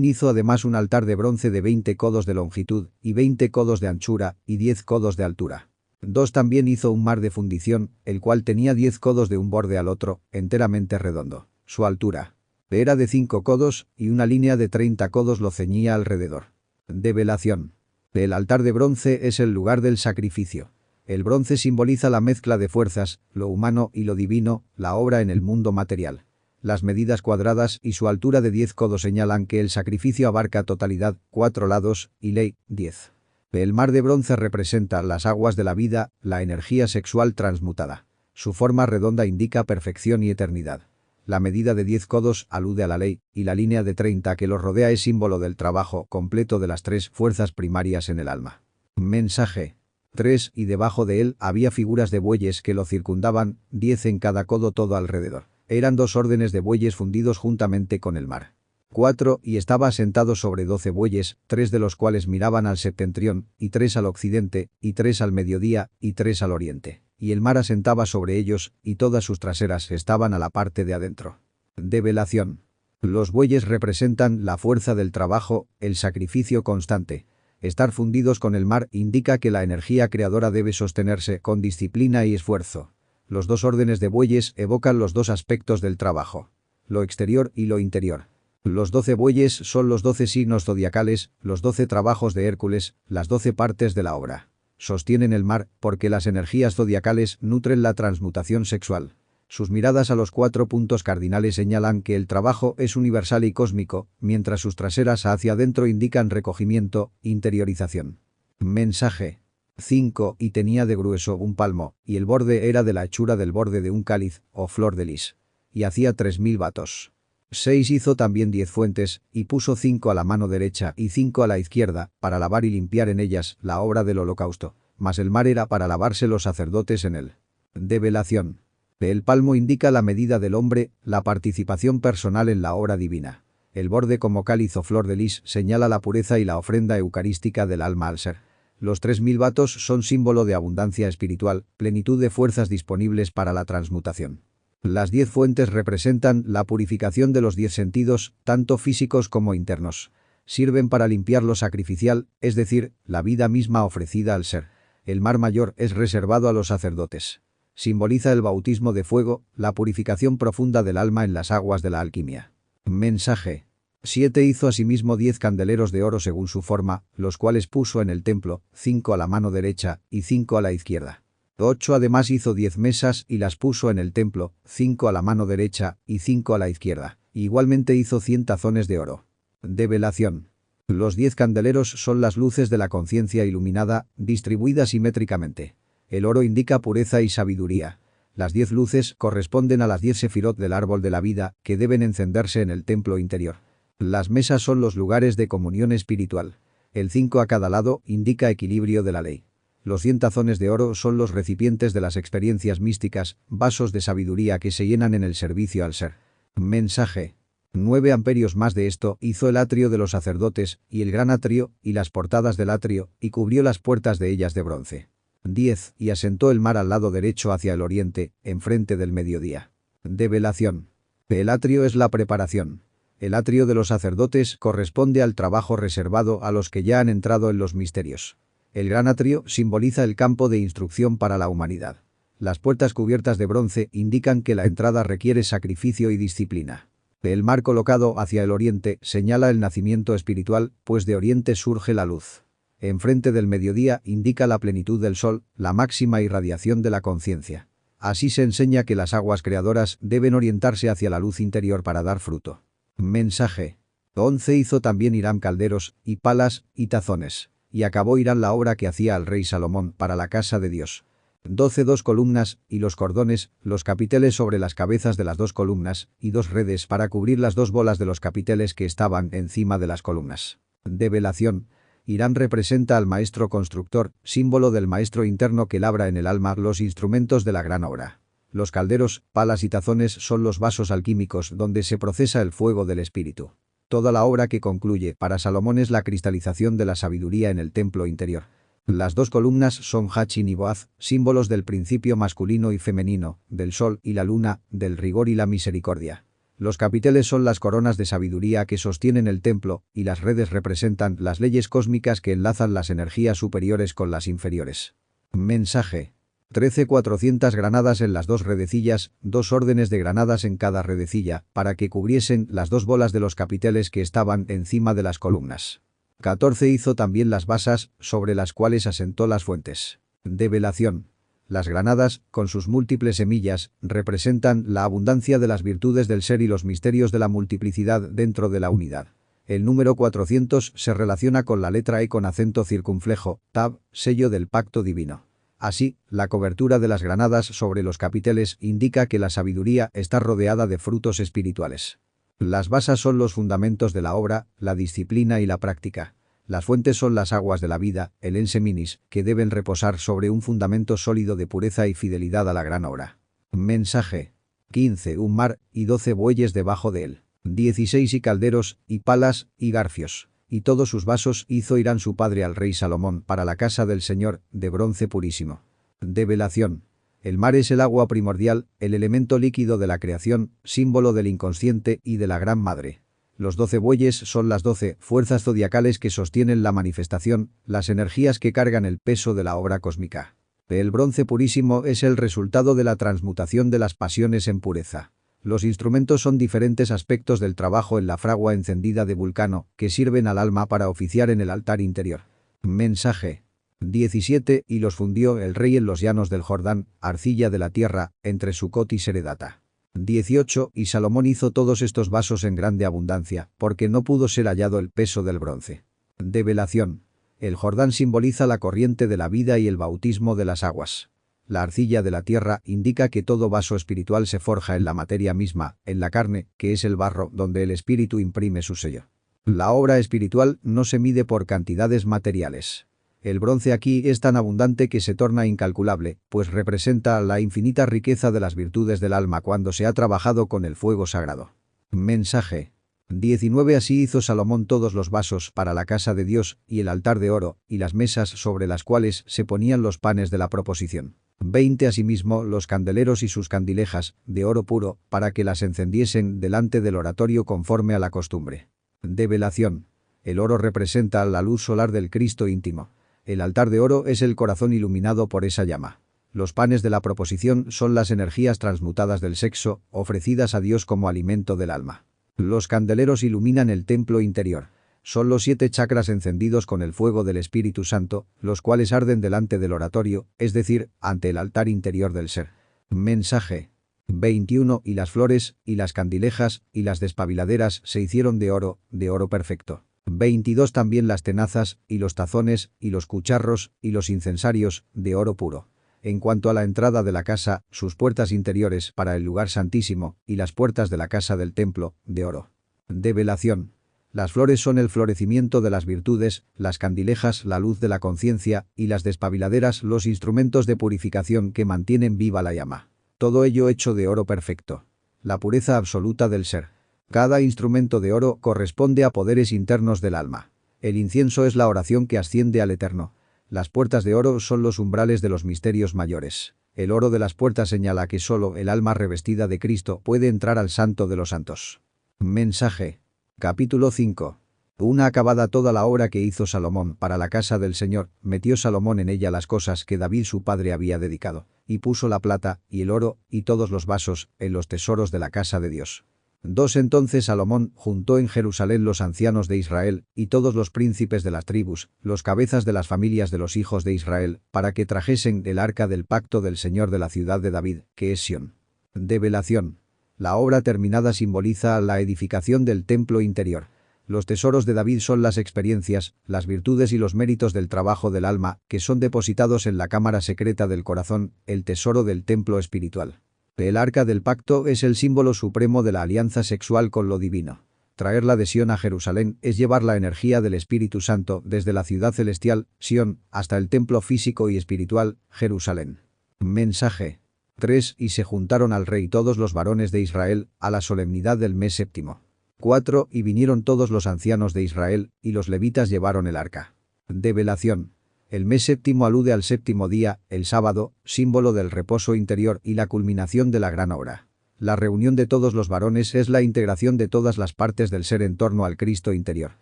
Hizo además un altar de bronce de 20 codos de longitud, y 20 codos de anchura, y 10 codos de altura. 2. También hizo un mar de fundición, el cual tenía 10 codos de un borde al otro, enteramente redondo. Su altura era de 5 codos, y una línea de 30 codos lo ceñía alrededor. Develación. El altar de bronce es el lugar del sacrificio. El bronce simboliza la mezcla de fuerzas, lo humano y lo divino, la obra en el mundo material. Las medidas cuadradas y su altura de 10 codos señalan que el sacrificio abarca totalidad, 4 lados, y ley, 10. El mar de bronce representa las aguas de la vida, la energía sexual transmutada. Su forma redonda indica perfección y eternidad. La medida de 10 codos alude a la ley, y la línea de 30 que los rodea es símbolo del trabajo completo de las tres fuerzas primarias en el alma. Mensaje. 3. Y debajo de él había figuras de bueyes que lo circundaban, 10 en cada codo todo alrededor. Eran 2 órdenes de bueyes fundidos juntamente con el mar. 4. Y estaba sentado sobre 12 bueyes, 3 de los cuales miraban al septentrión, y 3 al occidente, y 3 al mediodía, y 3 al oriente. Y el mar asentaba sobre ellos, y todas sus traseras estaban a la parte de adentro. Develación. Los bueyes representan la fuerza del trabajo, el sacrificio constante. Estar fundidos con el mar indica que la energía creadora debe sostenerse con disciplina y esfuerzo. Los 2 órdenes de bueyes evocan los 2 aspectos del trabajo, lo exterior y lo interior. Los 12 bueyes son los 12 signos zodiacales, los 12 trabajos de Hércules, las 12 partes de la obra. Sostienen el mar porque las energías zodiacales nutren la transmutación sexual. Sus miradas a los 4 puntos cardinales señalan que el trabajo es universal y cósmico, mientras sus traseras hacia adentro indican recogimiento, interiorización. Mensaje. 5. Y tenía de grueso un palmo, y el borde era de la hechura del borde de un cáliz, o flor de lis. Y hacía 3000 batos. 6. Hizo también 10 fuentes, y puso 5 a la mano derecha y 5 a la izquierda, para lavar y limpiar en ellas la obra del holocausto. Mas el mar era para lavarse los sacerdotes en él. Develación. El palmo indica la medida del hombre, la participación personal en la obra divina. El borde como cáliz o flor de lis señala la pureza y la ofrenda eucarística del alma al ser. Los 3000 batos son símbolo de abundancia espiritual, plenitud de fuerzas disponibles para la transmutación. Las 10 fuentes representan la purificación de los 10 sentidos, tanto físicos como internos. Sirven para limpiar lo sacrificial, es decir, la vida misma ofrecida al ser. El mar mayor es reservado a los sacerdotes. Simboliza el bautismo de fuego, la purificación profunda del alma en las aguas de la alquimia. Mensaje. 7. Hizo asimismo 10 candeleros de oro según su forma, los cuales puso en el templo, 5 a la mano derecha y 5 a la izquierda. 8. Además hizo 10 mesas y las puso en el templo, 5 a la mano derecha y 5 a la izquierda. Igualmente hizo 100 tazones de oro. Develación. Los 10 candeleros son las luces de la conciencia iluminada, distribuidas simétricamente. El oro indica pureza y sabiduría. Las 10 luces corresponden a las 10 sefirot del árbol de la vida, que deben encenderse en el templo interior. Las mesas son los lugares de comunión espiritual. El 5 a cada lado indica equilibrio de la ley. Los 100 tazones de oro son los recipientes de las experiencias místicas, vasos de sabiduría que se llenan en el servicio al ser. Mensaje. 9 amperios más de esto hizo el atrio de los sacerdotes, y el gran atrio, y las portadas del atrio, y cubrió las puertas de ellas de bronce. 10. Y asentó el mar al lado derecho hacia el oriente, enfrente del mediodía. Develación. El atrio es la preparación. El atrio de los sacerdotes corresponde al trabajo reservado a los que ya han entrado en los misterios. El gran atrio simboliza el campo de instrucción para la humanidad. Las puertas cubiertas de bronce indican que la entrada requiere sacrificio y disciplina. El mar colocado hacia el oriente señala el nacimiento espiritual, pues de oriente surge la luz. Enfrente del mediodía indica la plenitud del sol, la máxima irradiación de la conciencia. Así se enseña que las aguas creadoras deben orientarse hacia la luz interior para dar fruto. Mensaje. 11. Hizo también Hiram calderos, y palas, y tazones. Y acabó Hiram la obra que hacía al rey Salomón para la casa de Dios. 12. 2 columnas, y los cordones, los capiteles sobre las cabezas de las 2 columnas, y 2 redes para cubrir las 2 bolas de los capiteles que estaban encima de las columnas. Develación. Hiram representa al maestro constructor, símbolo del maestro interno que labra en el alma los instrumentos de la gran obra. Los calderos, palas y tazones son los vasos alquímicos donde se procesa el fuego del espíritu. Toda la obra que concluye para Salomón es la cristalización de la sabiduría en el templo interior. Las 2 columnas son Hachin y Boaz, símbolos del principio masculino y femenino, del sol y la luna, del rigor y la misericordia. Los capiteles son las coronas de sabiduría que sostienen el templo, y las redes representan las leyes cósmicas que enlazan las energías superiores con las inferiores. Mensaje. 13. 400 granadas en las 2 redecillas, 2 órdenes de granadas en cada redecilla, para que cubriesen las 2 bolas de los capiteles que estaban encima de las columnas. 14. Hizo también las basas, sobre las cuales asentó las fuentes. Develación. Las granadas, con sus múltiples semillas, representan la abundancia de las virtudes del ser y los misterios de la multiplicidad dentro de la unidad. El número 400 se relaciona con la letra E con acento circunflejo, Tab, sello del pacto divino. Así, la cobertura de las granadas sobre los capiteles indica que la sabiduría está rodeada de frutos espirituales. Las basas son los fundamentos de la obra, la disciplina y la práctica. Las fuentes son las aguas de la vida, el enseminis, que deben reposar sobre un fundamento sólido de pureza y fidelidad a la gran obra. Mensaje. 15. Un mar, y 12 bueyes debajo de él. 16 y calderos, y palas, y garfios. Y todos sus vasos hizo Irán su padre al rey Salomón para la casa del Señor, de bronce purísimo. Develación. El mar es el agua primordial, el elemento líquido de la creación, símbolo del inconsciente y de la Gran Madre. Los 12 bueyes son las 12 fuerzas zodiacales que sostienen la manifestación, las energías que cargan el peso de la obra cósmica. El bronce purísimo es el resultado de la transmutación de las pasiones en pureza. Los instrumentos son diferentes aspectos del trabajo en la fragua encendida de Vulcano, que sirven al alma para oficiar en el altar interior. Mensaje. 17. Y los fundió el rey en los llanos del Jordán, arcilla de la tierra, entre Sucot y Seredata. 18. Y Salomón hizo todos estos vasos en grande abundancia, porque no pudo ser hallado el peso del bronce. Develación. El Jordán simboliza la corriente de la vida y el bautismo de las aguas. La arcilla de la tierra indica que todo vaso espiritual se forja en la materia misma, en la carne, que es el barro donde el espíritu imprime su sello. La obra espiritual no se mide por cantidades materiales. El bronce aquí es tan abundante que se torna incalculable, pues representa la infinita riqueza de las virtudes del alma cuando se ha trabajado con el fuego sagrado. Mensaje. 19. Así hizo Salomón todos los vasos para la casa de Dios, y el altar de oro, y las mesas sobre las cuales se ponían los panes de la proposición. 20. Asimismo, los candeleros y sus candilejas, de oro puro, para que las encendiesen delante del oratorio conforme a la costumbre. Develación. El oro representa la luz solar del Cristo íntimo. El altar de oro es el corazón iluminado por esa llama. Los panes de la proposición son las energías transmutadas del sexo, ofrecidas a Dios como alimento del alma. Los candeleros iluminan el templo interior. Son los 7 chakras encendidos con el fuego del Espíritu Santo, los cuales arden delante del oratorio, es decir, ante el altar interior del ser. Mensaje. 21. Y las flores, y las candilejas, y las despabiladeras se hicieron de oro perfecto. 22. También las tenazas, y los tazones, y los cucharros, y los incensarios, de oro puro. En cuanto a la entrada de la casa, sus puertas interiores para el lugar santísimo, y las puertas de la casa del templo, de oro. Develación. Las flores son el florecimiento de las virtudes, las candilejas la luz de la conciencia, y las despabiladeras los instrumentos de purificación que mantienen viva la llama. Todo ello hecho de oro perfecto. La pureza absoluta del ser. Cada instrumento de oro corresponde a poderes internos del alma. El incienso es la oración que asciende al Eterno. Las puertas de oro son los umbrales de los misterios mayores. El oro de las puertas señala que solo el alma revestida de Cristo puede entrar al Santo de los Santos. Mensaje. Capítulo 5. Una acabada toda la obra que hizo Salomón para la casa del Señor, metió Salomón en ella las cosas que David su padre había dedicado, y puso la plata, y el oro, y todos los vasos, en los tesoros de la casa de Dios. 2. Entonces Salomón juntó en Jerusalén los ancianos de Israel, y todos los príncipes de las tribus, los cabezas de las familias de los hijos de Israel, para que trajesen el arca del pacto del Señor de la ciudad de David, que es Sión. Develación. La obra terminada simboliza la edificación del templo interior. Los tesoros de David son las experiencias, las virtudes y los méritos del trabajo del alma, que son depositados en la cámara secreta del corazón, el tesoro del templo espiritual. El arca del pacto es el símbolo supremo de la alianza sexual con lo divino. Traer la de Sión a Jerusalén es llevar la energía del Espíritu Santo desde la ciudad celestial, Sión, hasta el templo físico y espiritual, Jerusalén. Mensaje. 3. Y se juntaron al rey todos los varones de Israel, a la solemnidad del mes séptimo. 4. Y vinieron todos los ancianos de Israel, y los levitas llevaron el arca. Develación. El mes séptimo alude al séptimo día, el sábado, símbolo del reposo interior y la culminación de la gran obra. La reunión de todos los varones es la integración de todas las partes del ser en torno al Cristo interior.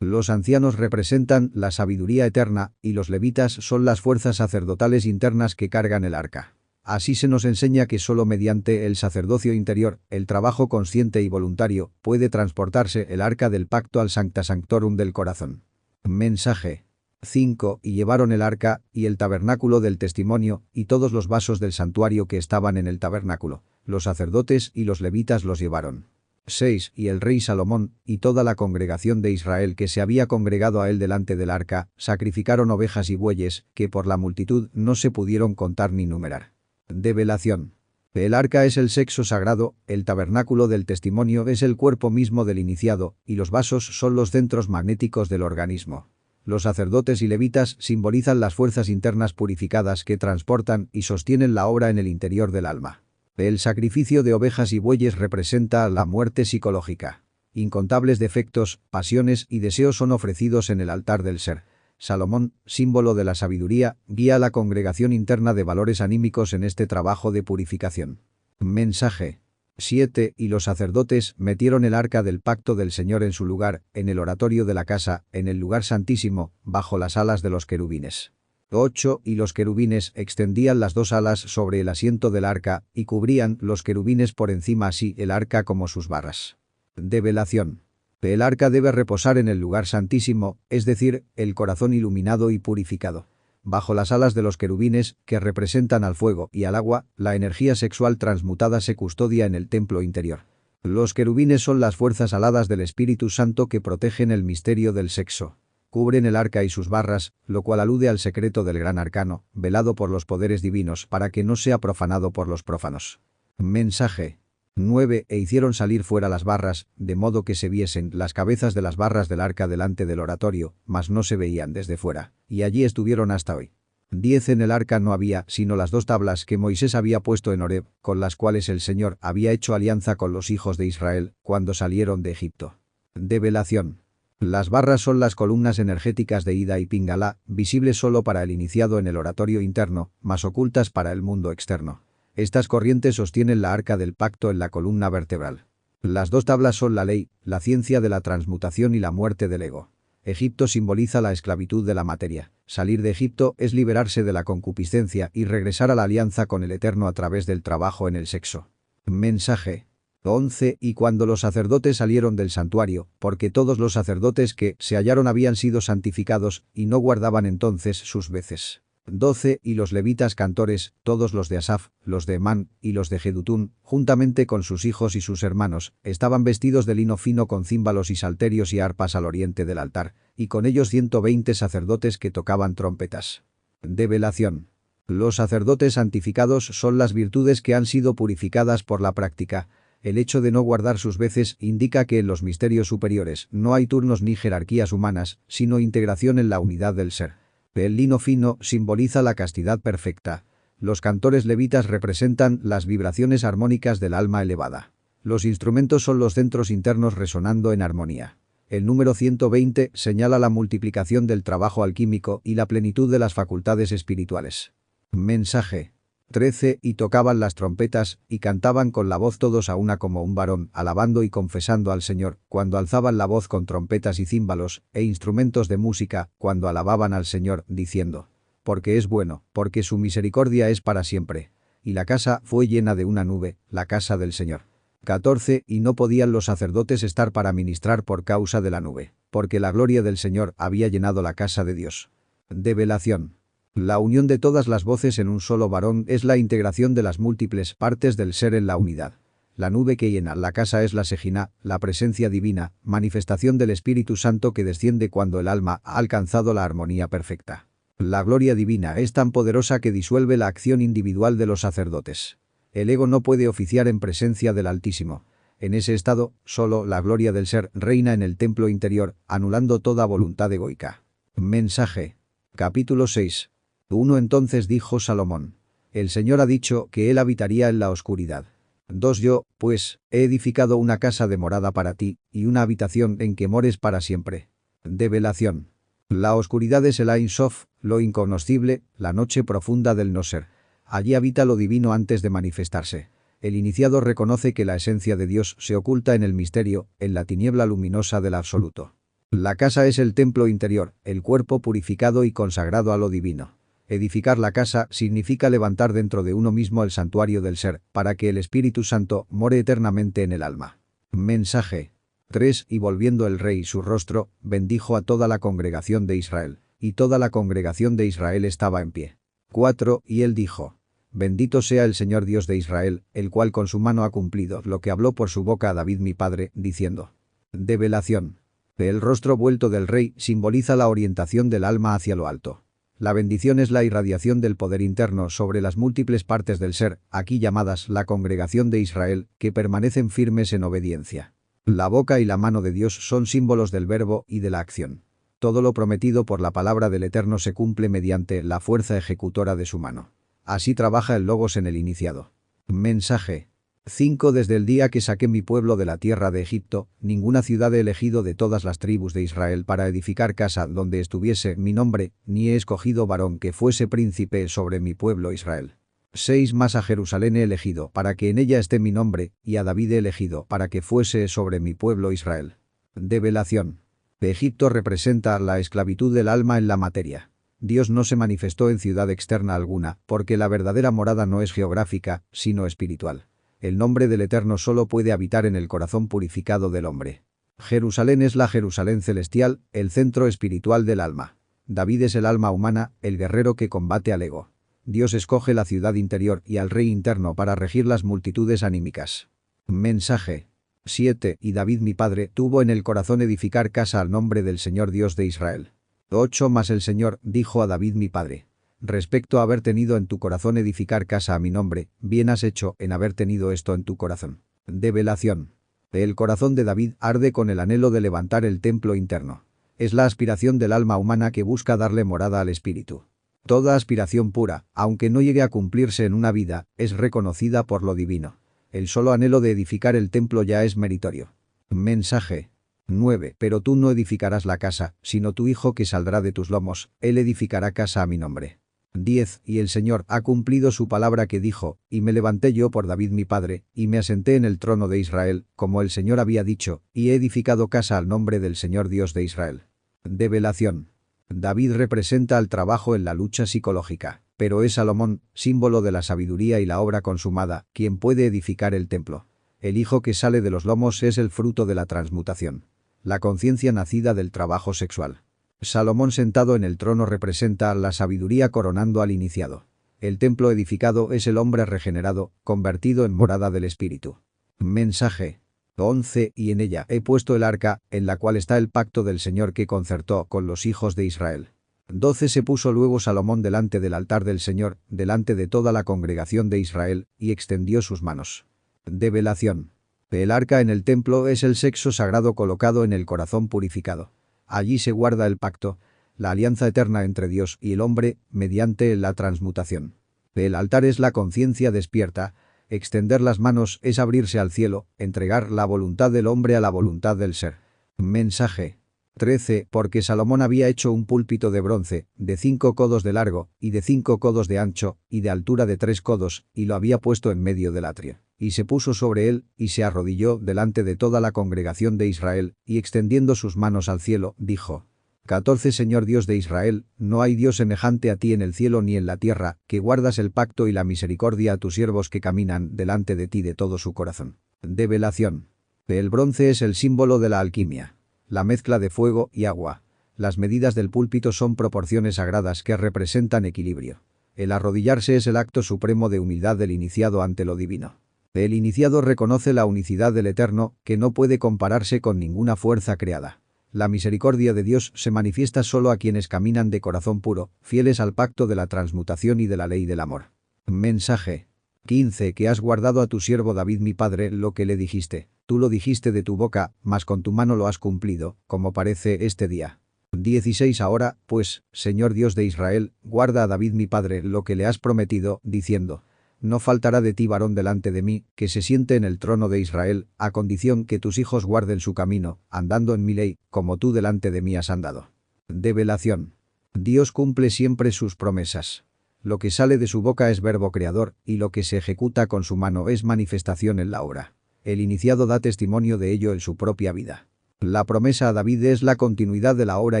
Los ancianos representan la sabiduría eterna, y los levitas son las fuerzas sacerdotales internas que cargan el arca. Así se nos enseña que solo mediante el sacerdocio interior, el trabajo consciente y voluntario, puede transportarse el arca del pacto al Sancta Sanctorum del corazón. Mensaje. 5. Y llevaron el arca, y el tabernáculo del testimonio, y todos los vasos del santuario que estaban en el tabernáculo. Los sacerdotes y los levitas los llevaron. 6. Y el rey Salomón, y toda la congregación de Israel que se había congregado a él delante del arca, sacrificaron ovejas y bueyes, que por la multitud no se pudieron contar ni numerar. Develación. El arca es el sexo sagrado, el tabernáculo del testimonio es el cuerpo mismo del iniciado, y los vasos son los centros magnéticos del organismo. Los sacerdotes y levitas simbolizan las fuerzas internas purificadas que transportan y sostienen la obra en el interior del alma. El sacrificio de ovejas y bueyes representa la muerte psicológica. Incontables defectos, pasiones y deseos son ofrecidos en el altar del ser. Salomón, símbolo de la sabiduría, guía a la congregación interna de valores anímicos en este trabajo de purificación. Mensaje. 7. Y los sacerdotes metieron el arca del pacto del Señor en su lugar, en el oratorio de la casa, en el lugar santísimo, bajo las alas de los querubines. 8. Y los querubines extendían las dos alas sobre el asiento del arca, y cubrían los querubines por encima así el arca como sus barras. Develación. El arca debe reposar en el lugar santísimo, es decir, el corazón iluminado y purificado. Bajo las alas de los querubines, que representan al fuego y al agua, la energía sexual transmutada se custodia en el templo interior. Los querubines son las fuerzas aladas del Espíritu Santo que protegen el misterio del sexo. Cubren el arca y sus barras, lo cual alude al secreto del gran arcano, velado por los poderes divinos para que no sea profanado por los prófanos. Mensaje. 9. E hicieron salir fuera las barras, de modo que se viesen las cabezas de las barras del arca delante del oratorio, mas no se veían desde fuera, y allí estuvieron hasta hoy. 10. En el arca no había sino las dos tablas que Moisés había puesto en Horeb, con las cuales el Señor había hecho alianza con los hijos de Israel, cuando salieron de Egipto. Develación. Las barras son las columnas energéticas de Ida y Pingalá, visibles solo para el iniciado en el oratorio interno, mas ocultas para el mundo externo. Estas corrientes sostienen la arca del pacto en la columna vertebral. Las dos tablas son la ley, la ciencia de la transmutación y la muerte del ego. Egipto simboliza la esclavitud de la materia. Salir de Egipto es liberarse de la concupiscencia y regresar a la alianza con el Eterno a través del trabajo en el sexo. Mensaje. 11. Y cuando los sacerdotes salieron del santuario, porque todos los sacerdotes que se hallaron habían sido santificados, y no guardaban entonces sus veces. 12. Y los levitas cantores, todos los de Asaf, los de Emán y los de Jedutún, juntamente con sus hijos y sus hermanos, estaban vestidos de lino fino con címbalos y salterios y arpas al oriente del altar, y con ellos 120 sacerdotes que tocaban trompetas. Develación. Los sacerdotes santificados son las virtudes que han sido purificadas por la práctica. El hecho de no guardar sus veces indica que en los misterios superiores no hay turnos ni jerarquías humanas, sino integración en la unidad del ser. El lino fino simboliza la castidad perfecta. Los cantores levitas representan las vibraciones armónicas del alma elevada. Los instrumentos son los centros internos resonando en armonía. El número 120 señala la multiplicación del trabajo alquímico y la plenitud de las facultades espirituales. Mensaje. 13. Y tocaban las trompetas, y cantaban con la voz todos a una como un varón, alabando y confesando al Señor, cuando alzaban la voz con trompetas y címbalos, e instrumentos de música, cuando alababan al Señor, diciendo: porque es bueno, porque su misericordia es para siempre. Y la casa fue llena de una nube, la casa del Señor. 14. Y no podían los sacerdotes estar para ministrar por causa de la nube, porque la gloria del Señor había llenado la casa de Dios. Develación. La unión de todas las voces en un solo varón es la integración de las múltiples partes del ser en la unidad. La nube que llena la casa es la Sejiná, la presencia divina, manifestación del Espíritu Santo que desciende cuando el alma ha alcanzado la armonía perfecta. La gloria divina es tan poderosa que disuelve la acción individual de los sacerdotes. El ego no puede oficiar en presencia del Altísimo. En ese estado, solo la gloria del ser reina en el templo interior, anulando toda voluntad egoica. Mensaje. Capítulo 6. 1. Entonces dijo Salomón: el Señor ha dicho que él habitaría en la oscuridad. 2. Yo, pues, he edificado una casa de morada para ti, y una habitación en que mores para siempre. Develación. La oscuridad es el Ein Sof, lo incognoscible, la noche profunda del no ser. Allí habita lo divino antes de manifestarse. El iniciado reconoce que la esencia de Dios se oculta en el misterio, en la tiniebla luminosa del absoluto. La casa es el templo interior, el cuerpo purificado y consagrado a lo divino. Edificar la casa significa levantar dentro de uno mismo el santuario del ser, para que el Espíritu Santo more eternamente en el alma. Mensaje. 3. Y volviendo el rey su rostro, bendijo a toda la congregación de Israel, y toda la congregación de Israel estaba en pie. 4. Y él dijo: Bendito sea el Señor Dios de Israel, el cual con su mano ha cumplido lo que habló por su boca a David mi padre, diciendo. Develación. El rostro vuelto del rey simboliza la orientación del alma hacia lo alto. La bendición es la irradiación del poder interno sobre las múltiples partes del ser, aquí llamadas la congregación de Israel, que permanecen firmes en obediencia. La boca y la mano de Dios son símbolos del verbo y de la acción. Todo lo prometido por la palabra del Eterno se cumple mediante la fuerza ejecutora de su mano. Así trabaja el Logos en el iniciado. Mensaje. 5. Desde el día que saqué mi pueblo de la tierra de Egipto, ninguna ciudad he elegido de todas las tribus de Israel para edificar casa donde estuviese mi nombre, ni he escogido varón que fuese príncipe sobre mi pueblo Israel. 6. Más a Jerusalén he elegido para que en ella esté mi nombre, y a David he elegido para que fuese sobre mi pueblo Israel. Develación. Egipto representa la esclavitud del alma en la materia. Dios no se manifestó en ciudad externa alguna, porque la verdadera morada no es geográfica, sino espiritual. El nombre del Eterno solo puede habitar en el corazón purificado del hombre. Jerusalén es la Jerusalén celestial, el centro espiritual del alma. David es el alma humana, el guerrero que combate al ego. Dios escoge la ciudad interior y al rey interno para regir las multitudes anímicas. Mensaje. 7. Y David mi padre tuvo en el corazón edificar casa al nombre del Señor Dios de Israel. 8. Mas el Señor dijo a David mi padre. Respecto a haber tenido en tu corazón edificar casa a mi nombre, bien has hecho en haber tenido esto en tu corazón. Develación. El corazón de David arde con el anhelo de levantar el templo interno. Es la aspiración del alma humana que busca darle morada al espíritu. Toda aspiración pura, aunque no llegue a cumplirse en una vida, es reconocida por lo divino. El solo anhelo de edificar el templo ya es meritorio. Mensaje. 9. Pero tú no edificarás la casa, sino tu hijo que saldrá de tus lomos, él edificará casa a mi nombre. 10. Y el Señor ha cumplido su palabra que dijo, y me levanté yo por David mi padre, y me asenté en el trono de Israel, como el Señor había dicho, y he edificado casa al nombre del Señor Dios de Israel. Develación. David representa al trabajo en la lucha psicológica, pero es Salomón, símbolo de la sabiduría y la obra consumada, quien puede edificar el templo. El hijo que sale de los lomos es el fruto de la transmutación. La conciencia nacida del trabajo sexual. Salomón sentado en el trono representa la sabiduría coronando al iniciado. El templo edificado es el hombre regenerado, convertido en morada del espíritu. Mensaje. 11. Y en ella he puesto el arca, en la cual está el pacto del Señor que concertó con los hijos de Israel. 12. Se puso luego Salomón delante del altar del Señor, delante de toda la congregación de Israel, y extendió sus manos. Develación. El arca en el templo es el sexo sagrado colocado en el corazón purificado. Allí se guarda el pacto, la alianza eterna entre Dios y el hombre, mediante la transmutación. El altar es la conciencia despierta, extender las manos es abrirse al cielo, entregar la voluntad del hombre a la voluntad del ser. Mensaje. 13. Porque Salomón había hecho un púlpito de bronce, de 5 codos de largo, y de 5 codos de ancho, y de altura de 3 codos, y lo había puesto en medio del atrio. Y se puso sobre él, y se arrodilló delante de toda la congregación de Israel, y extendiendo sus manos al cielo, dijo. 14. Señor Dios de Israel, no hay Dios semejante a ti en el cielo ni en la tierra, que guardas el pacto y la misericordia a tus siervos que caminan delante de ti de todo su corazón. Develación. El bronce es el símbolo de la alquimia. La mezcla de fuego y agua. Las medidas del púlpito son proporciones sagradas que representan equilibrio. El arrodillarse es el acto supremo de humildad del iniciado ante lo divino. El iniciado reconoce la unicidad del Eterno, que no puede compararse con ninguna fuerza creada. La misericordia de Dios se manifiesta solo a quienes caminan de corazón puro, fieles al pacto de la transmutación y de la ley del amor. Mensaje. 15. Que has guardado a tu siervo David mi padre lo que le dijiste. Tú lo dijiste de tu boca, mas con tu mano lo has cumplido, como parece este día. 16. Ahora, pues, Señor Dios de Israel, guarda a David mi padre lo que le has prometido, diciendo. No faltará de ti varón delante de mí, que se siente en el trono de Israel, a condición que tus hijos guarden su camino, andando en mi ley, como tú delante de mí has andado. Develación. Dios cumple siempre sus promesas. Lo que sale de su boca es verbo creador, y lo que se ejecuta con su mano es manifestación en la obra. El iniciado da testimonio de ello en su propia vida. La promesa a David es la continuidad de la obra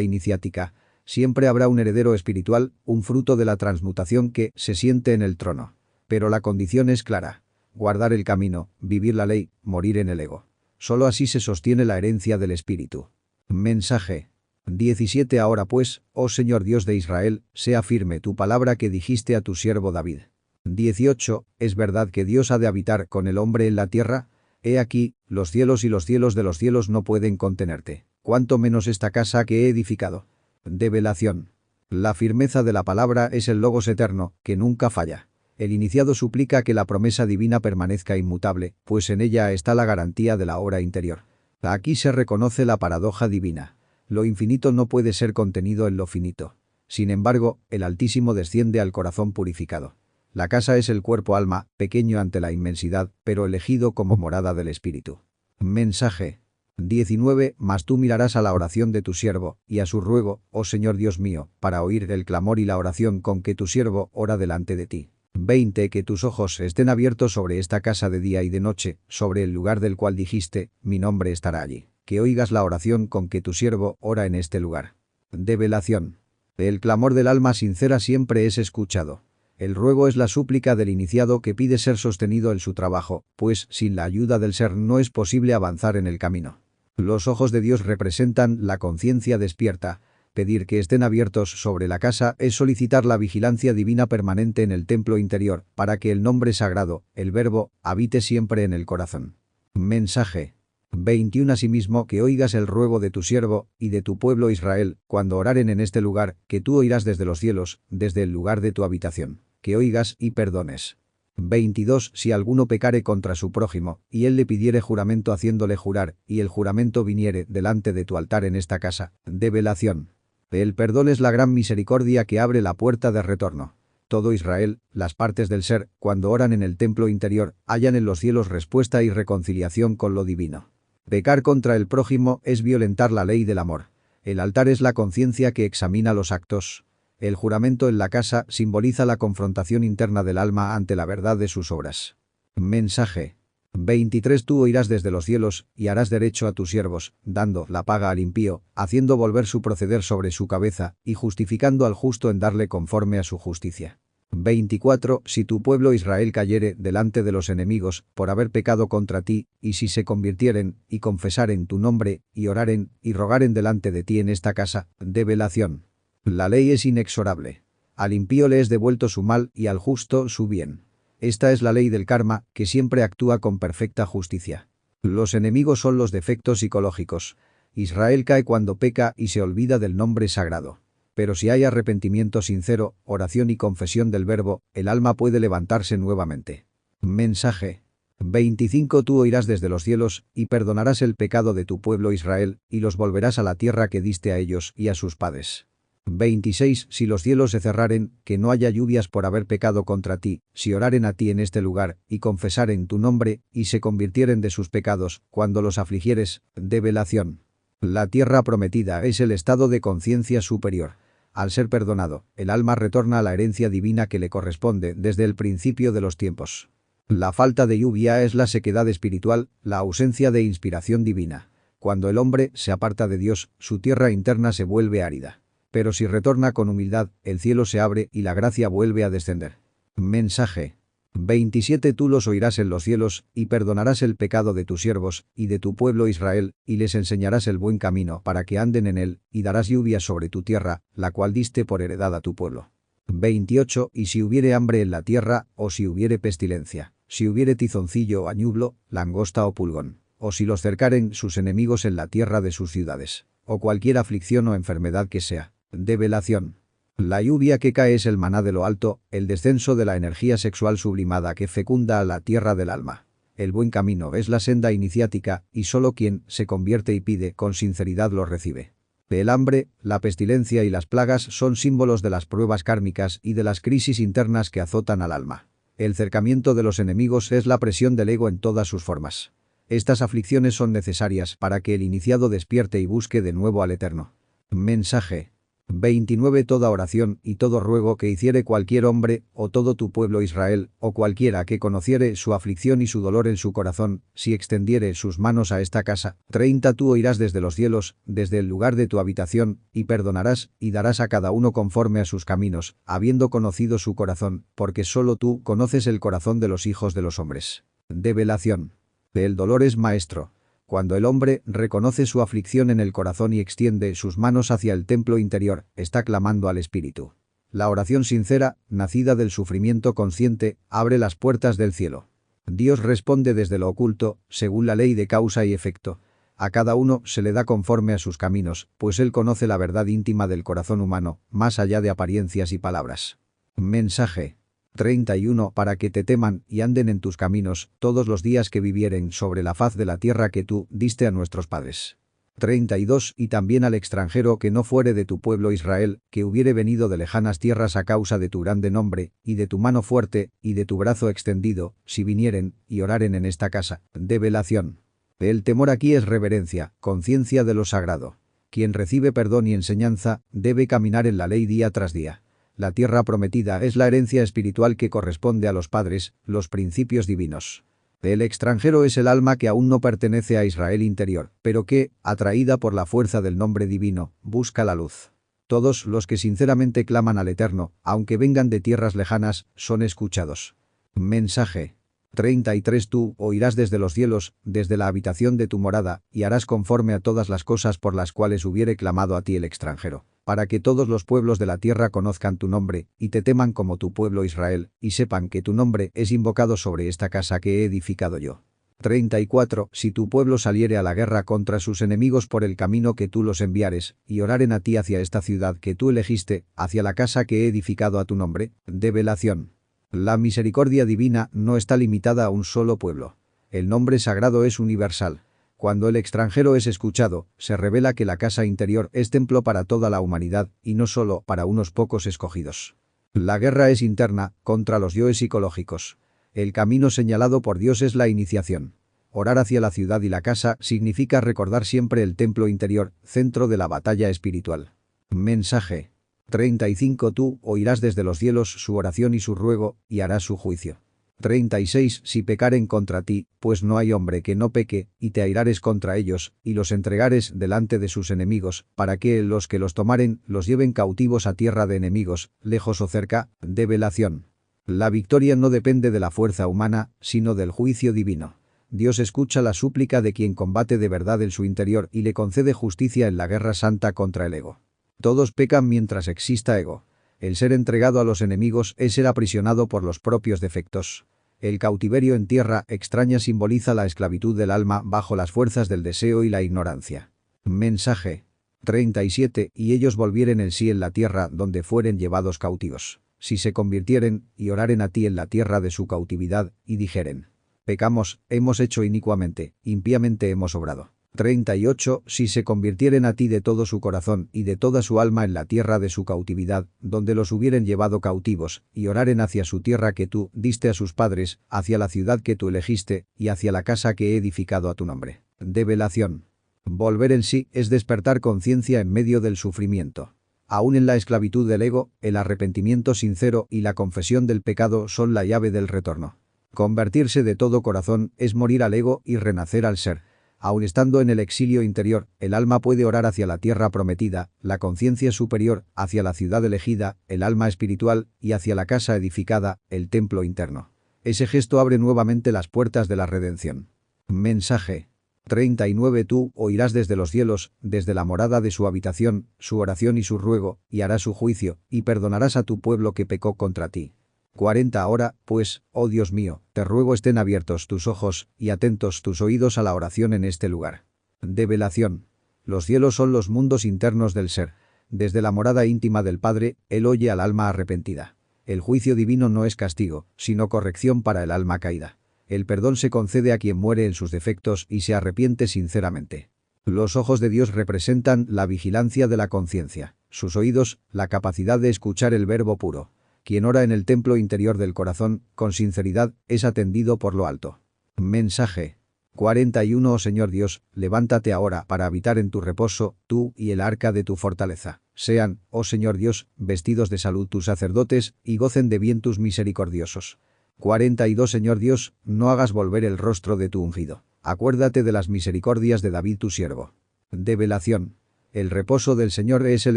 iniciática. Siempre habrá un heredero espiritual, un fruto de la transmutación que se siente en el trono. Pero la condición es clara. Guardar el camino, vivir la ley, morir en el ego. Solo así se sostiene la herencia del espíritu. Mensaje. 17. Ahora pues, oh Señor Dios de Israel, sea firme tu palabra que dijiste a tu siervo David. 18. ¿Es verdad que Dios ha de habitar con el hombre en la tierra? He aquí, los cielos y los cielos de los cielos no pueden contenerte. Cuanto menos esta casa que he edificado. Develación. La firmeza de la palabra es el logos eterno, que nunca falla. El iniciado suplica que la promesa divina permanezca inmutable, pues en ella está la garantía de la hora interior. Aquí se reconoce la paradoja divina. Lo infinito no puede ser contenido en lo finito. Sin embargo, el Altísimo desciende al corazón purificado. La casa es el cuerpo-alma, pequeño ante la inmensidad, pero elegido como morada del Espíritu. Mensaje. 19. Mas tú mirarás a la oración de tu siervo, y a su ruego, oh Señor Dios mío, para oír el clamor y la oración con que tu siervo ora delante de ti. 20. Que tus ojos estén abiertos sobre esta casa de día y de noche, sobre el lugar del cual dijiste, mi nombre estará allí. Que oigas la oración con que tu siervo ora en este lugar. Develación. El clamor del alma sincera siempre es escuchado. El ruego es la súplica del iniciado que pide ser sostenido en su trabajo, pues sin la ayuda del ser no es posible avanzar en el camino. Los ojos de Dios representan la conciencia despierta. Pedir que estén abiertos sobre la casa es solicitar la vigilancia divina permanente en el templo interior, para que el nombre sagrado, el Verbo, habite siempre en el corazón. Mensaje. 21. Asimismo que oigas el ruego de tu siervo y de tu pueblo Israel, cuando oraren en este lugar, que tú oirás desde los cielos, desde el lugar de tu habitación. Que oigas y perdones. 22. Si alguno pecare contra su prójimo, y él le pidiere juramento haciéndole jurar, y el juramento viniere delante de tu altar en esta casa, develación. El perdón es la gran misericordia que abre la puerta de retorno. Todo Israel, las partes del ser, cuando oran en el templo interior, hallan en los cielos respuesta y reconciliación con lo divino. Pecar contra el prójimo es violentar la ley del amor. El altar es la conciencia que examina los actos. El juramento en la casa simboliza la confrontación interna del alma ante la verdad de sus obras. Mensaje. 23. Tú oirás desde los cielos, y harás derecho a tus siervos, dando la paga al impío, haciendo volver su proceder sobre su cabeza, y justificando al justo en darle conforme a su justicia. 24. Si tu pueblo Israel cayere delante de los enemigos, por haber pecado contra ti, y si se convirtieren, y confesaren tu nombre, y oraren, y rogaren delante de ti en esta casa, develación. La ley es inexorable. Al impío le es devuelto su mal y al justo su bien. Esta es la ley del karma, que siempre actúa con perfecta justicia. Los enemigos son los defectos psicológicos. Israel cae cuando peca y se olvida del nombre sagrado. Pero si hay arrepentimiento sincero, oración y confesión del Verbo, el alma puede levantarse nuevamente. Mensaje. 25. Tú oirás desde los cielos, y perdonarás el pecado de tu pueblo Israel, y los volverás a la tierra que diste a ellos y a sus padres. 26. Si los cielos se cerraren, que no haya lluvias por haber pecado contra ti, si oraren a ti en este lugar, y confesaren tu nombre, y se convirtieren de sus pecados, cuando los afligieres, develación. La tierra prometida es el estado de conciencia superior. Al ser perdonado, el alma retorna a la herencia divina que le corresponde desde el principio de los tiempos. La falta de lluvia es la sequedad espiritual, la ausencia de inspiración divina. Cuando el hombre se aparta de Dios, su tierra interna se vuelve árida. Pero si retorna con humildad, el cielo se abre y la gracia vuelve a descender. Mensaje. 27. Tú los oirás en los cielos, y perdonarás el pecado de tus siervos, y de tu pueblo Israel, y les enseñarás el buen camino para que anden en él, y darás lluvia sobre tu tierra, la cual diste por heredad a tu pueblo. 28. Y si hubiere hambre en la tierra, o si hubiere pestilencia, si hubiere tizoncillo o añublo, langosta o pulgón, o si los cercaren sus enemigos en la tierra de sus ciudades, o cualquier aflicción o enfermedad que sea, develación. La lluvia que cae es el maná de lo alto, el descenso de la energía sexual sublimada que fecunda a la tierra del alma. El buen camino es la senda iniciática, y solo quien se convierte y pide con sinceridad lo recibe. El hambre, la pestilencia y las plagas son símbolos de las pruebas kármicas y de las crisis internas que azotan al alma. El cercamiento de los enemigos es la presión del ego en todas sus formas. Estas aflicciones son necesarias para que el iniciado despierte y busque de nuevo al Eterno. Mensaje. 29. Toda oración y todo ruego que hiciere cualquier hombre, o todo tu pueblo Israel, o cualquiera que conociere su aflicción y su dolor en su corazón, si extendiere sus manos a esta casa. 30. Tú oirás desde los cielos, desde el lugar de tu habitación, y perdonarás, y darás a cada uno conforme a sus caminos, habiendo conocido su corazón, porque solo tú conoces el corazón de los hijos de los hombres. Develación. El dolor es maestro. Cuando el hombre reconoce su aflicción en el corazón y extiende sus manos hacia el templo interior, está clamando al Espíritu. La oración sincera, nacida del sufrimiento consciente, abre las puertas del cielo. Dios responde desde lo oculto, según la ley de causa y efecto. A cada uno se le da conforme a sus caminos, pues Él conoce la verdad íntima del corazón humano, más allá de apariencias y palabras. Mensaje 31. Para que te teman y anden en tus caminos todos los días que vivieren sobre la faz de la tierra que tú diste a nuestros padres. 32. Y también al extranjero que no fuere de tu pueblo Israel, que hubiere venido de lejanas tierras a causa de tu grande nombre, y de tu mano fuerte, y de tu brazo extendido, si vinieren, y oraren en esta casa, de velación. El temor aquí es reverencia, conciencia de lo sagrado. Quien recibe perdón y enseñanza, debe caminar en la ley día tras día. La tierra prometida es la herencia espiritual que corresponde a los padres, los principios divinos. El extranjero es el alma que aún no pertenece a Israel interior, pero que, atraída por la fuerza del nombre divino, busca la luz. Todos los que sinceramente claman al Eterno, aunque vengan de tierras lejanas, son escuchados. Mensaje 33. Tú oirás desde los cielos, desde la habitación de tu morada, y harás conforme a todas las cosas por las cuales hubiere clamado a ti el extranjero, para que todos los pueblos de la tierra conozcan tu nombre, y te teman como tu pueblo Israel, y sepan que tu nombre es invocado sobre esta casa que he edificado yo. 34. Si tu pueblo saliere a la guerra contra sus enemigos por el camino que tú los enviares, y oraren a ti hacia esta ciudad que tú elegiste, hacia la casa que he edificado a tu nombre, de velación. La misericordia divina no está limitada a un solo pueblo. El nombre sagrado es universal. Cuando el extranjero es escuchado, se revela que la casa interior es templo para toda la humanidad y no solo para unos pocos escogidos. La guerra es interna, contra los yoes psicológicos. El camino señalado por Dios es la iniciación. Orar hacia la ciudad y la casa significa recordar siempre el templo interior, centro de la batalla espiritual. Mensaje 35. Tú oirás desde los cielos su oración y su ruego, y harás su juicio. 36. Si pecaren contra ti, pues no hay hombre que no peque, y te airares contra ellos, y los entregares delante de sus enemigos, para que los que los tomaren los lleven cautivos a tierra de enemigos, lejos o cerca, de velación. La victoria no depende de la fuerza humana, sino del juicio divino. Dios escucha la súplica de quien combate de verdad en su interior y le concede justicia en la guerra santa contra el ego. Todos pecan mientras exista ego. El ser entregado a los enemigos es ser aprisionado por los propios defectos. El cautiverio en tierra extraña simboliza la esclavitud del alma bajo las fuerzas del deseo y la ignorancia. Mensaje 37. Y ellos volvieren en sí en la tierra donde fueren llevados cautivos. Si se convirtieren y oraren a ti en la tierra de su cautividad, y dijeren: pecamos, hemos hecho inicuamente, impíamente hemos obrado. 38. Si se convirtieren a ti de todo su corazón y de toda su alma en la tierra de su cautividad, donde los hubieren llevado cautivos, y oraren hacia su tierra que tú diste a sus padres, hacia la ciudad que tú elegiste, y hacia la casa que he edificado a tu nombre. De velación. Volver en sí es despertar conciencia en medio del sufrimiento. Aún en la esclavitud del ego, el arrepentimiento sincero y la confesión del pecado son la llave del retorno. Convertirse de todo corazón es morir al ego y renacer al ser. Aun estando en el exilio interior, el alma puede orar hacia la tierra prometida, la conciencia superior, hacia la ciudad elegida, el alma espiritual, y hacia la casa edificada, el templo interno. Ese gesto abre nuevamente las puertas de la redención. Mensaje 39. Tú oirás desde los cielos, desde la morada de su habitación, su oración y su ruego, y harás su juicio, y perdonarás a tu pueblo que pecó contra ti. 40. Ahora, pues, oh Dios mío, te ruego estén abiertos tus ojos y atentos tus oídos a la oración en este lugar. De velación. Los cielos son los mundos internos del ser. Desde la morada íntima del Padre, Él oye al alma arrepentida. El juicio divino no es castigo, sino corrección para el alma caída. El perdón se concede a quien muere en sus defectos y se arrepiente sinceramente. Los ojos de Dios representan la vigilancia de la conciencia. Sus oídos, la capacidad de escuchar el verbo puro. Quien ora en el templo interior del corazón, con sinceridad, es atendido por lo alto. Mensaje 41. Oh Señor Dios, levántate ahora para habitar en tu reposo, tú y el arca de tu fortaleza. Sean, oh Señor Dios, vestidos de salud tus sacerdotes, y gocen de bien tus misericordiosos. 42. Señor Dios, no hagas volver el rostro de tu ungido. Acuérdate de las misericordias de David tu siervo. De velación. El reposo del Señor es el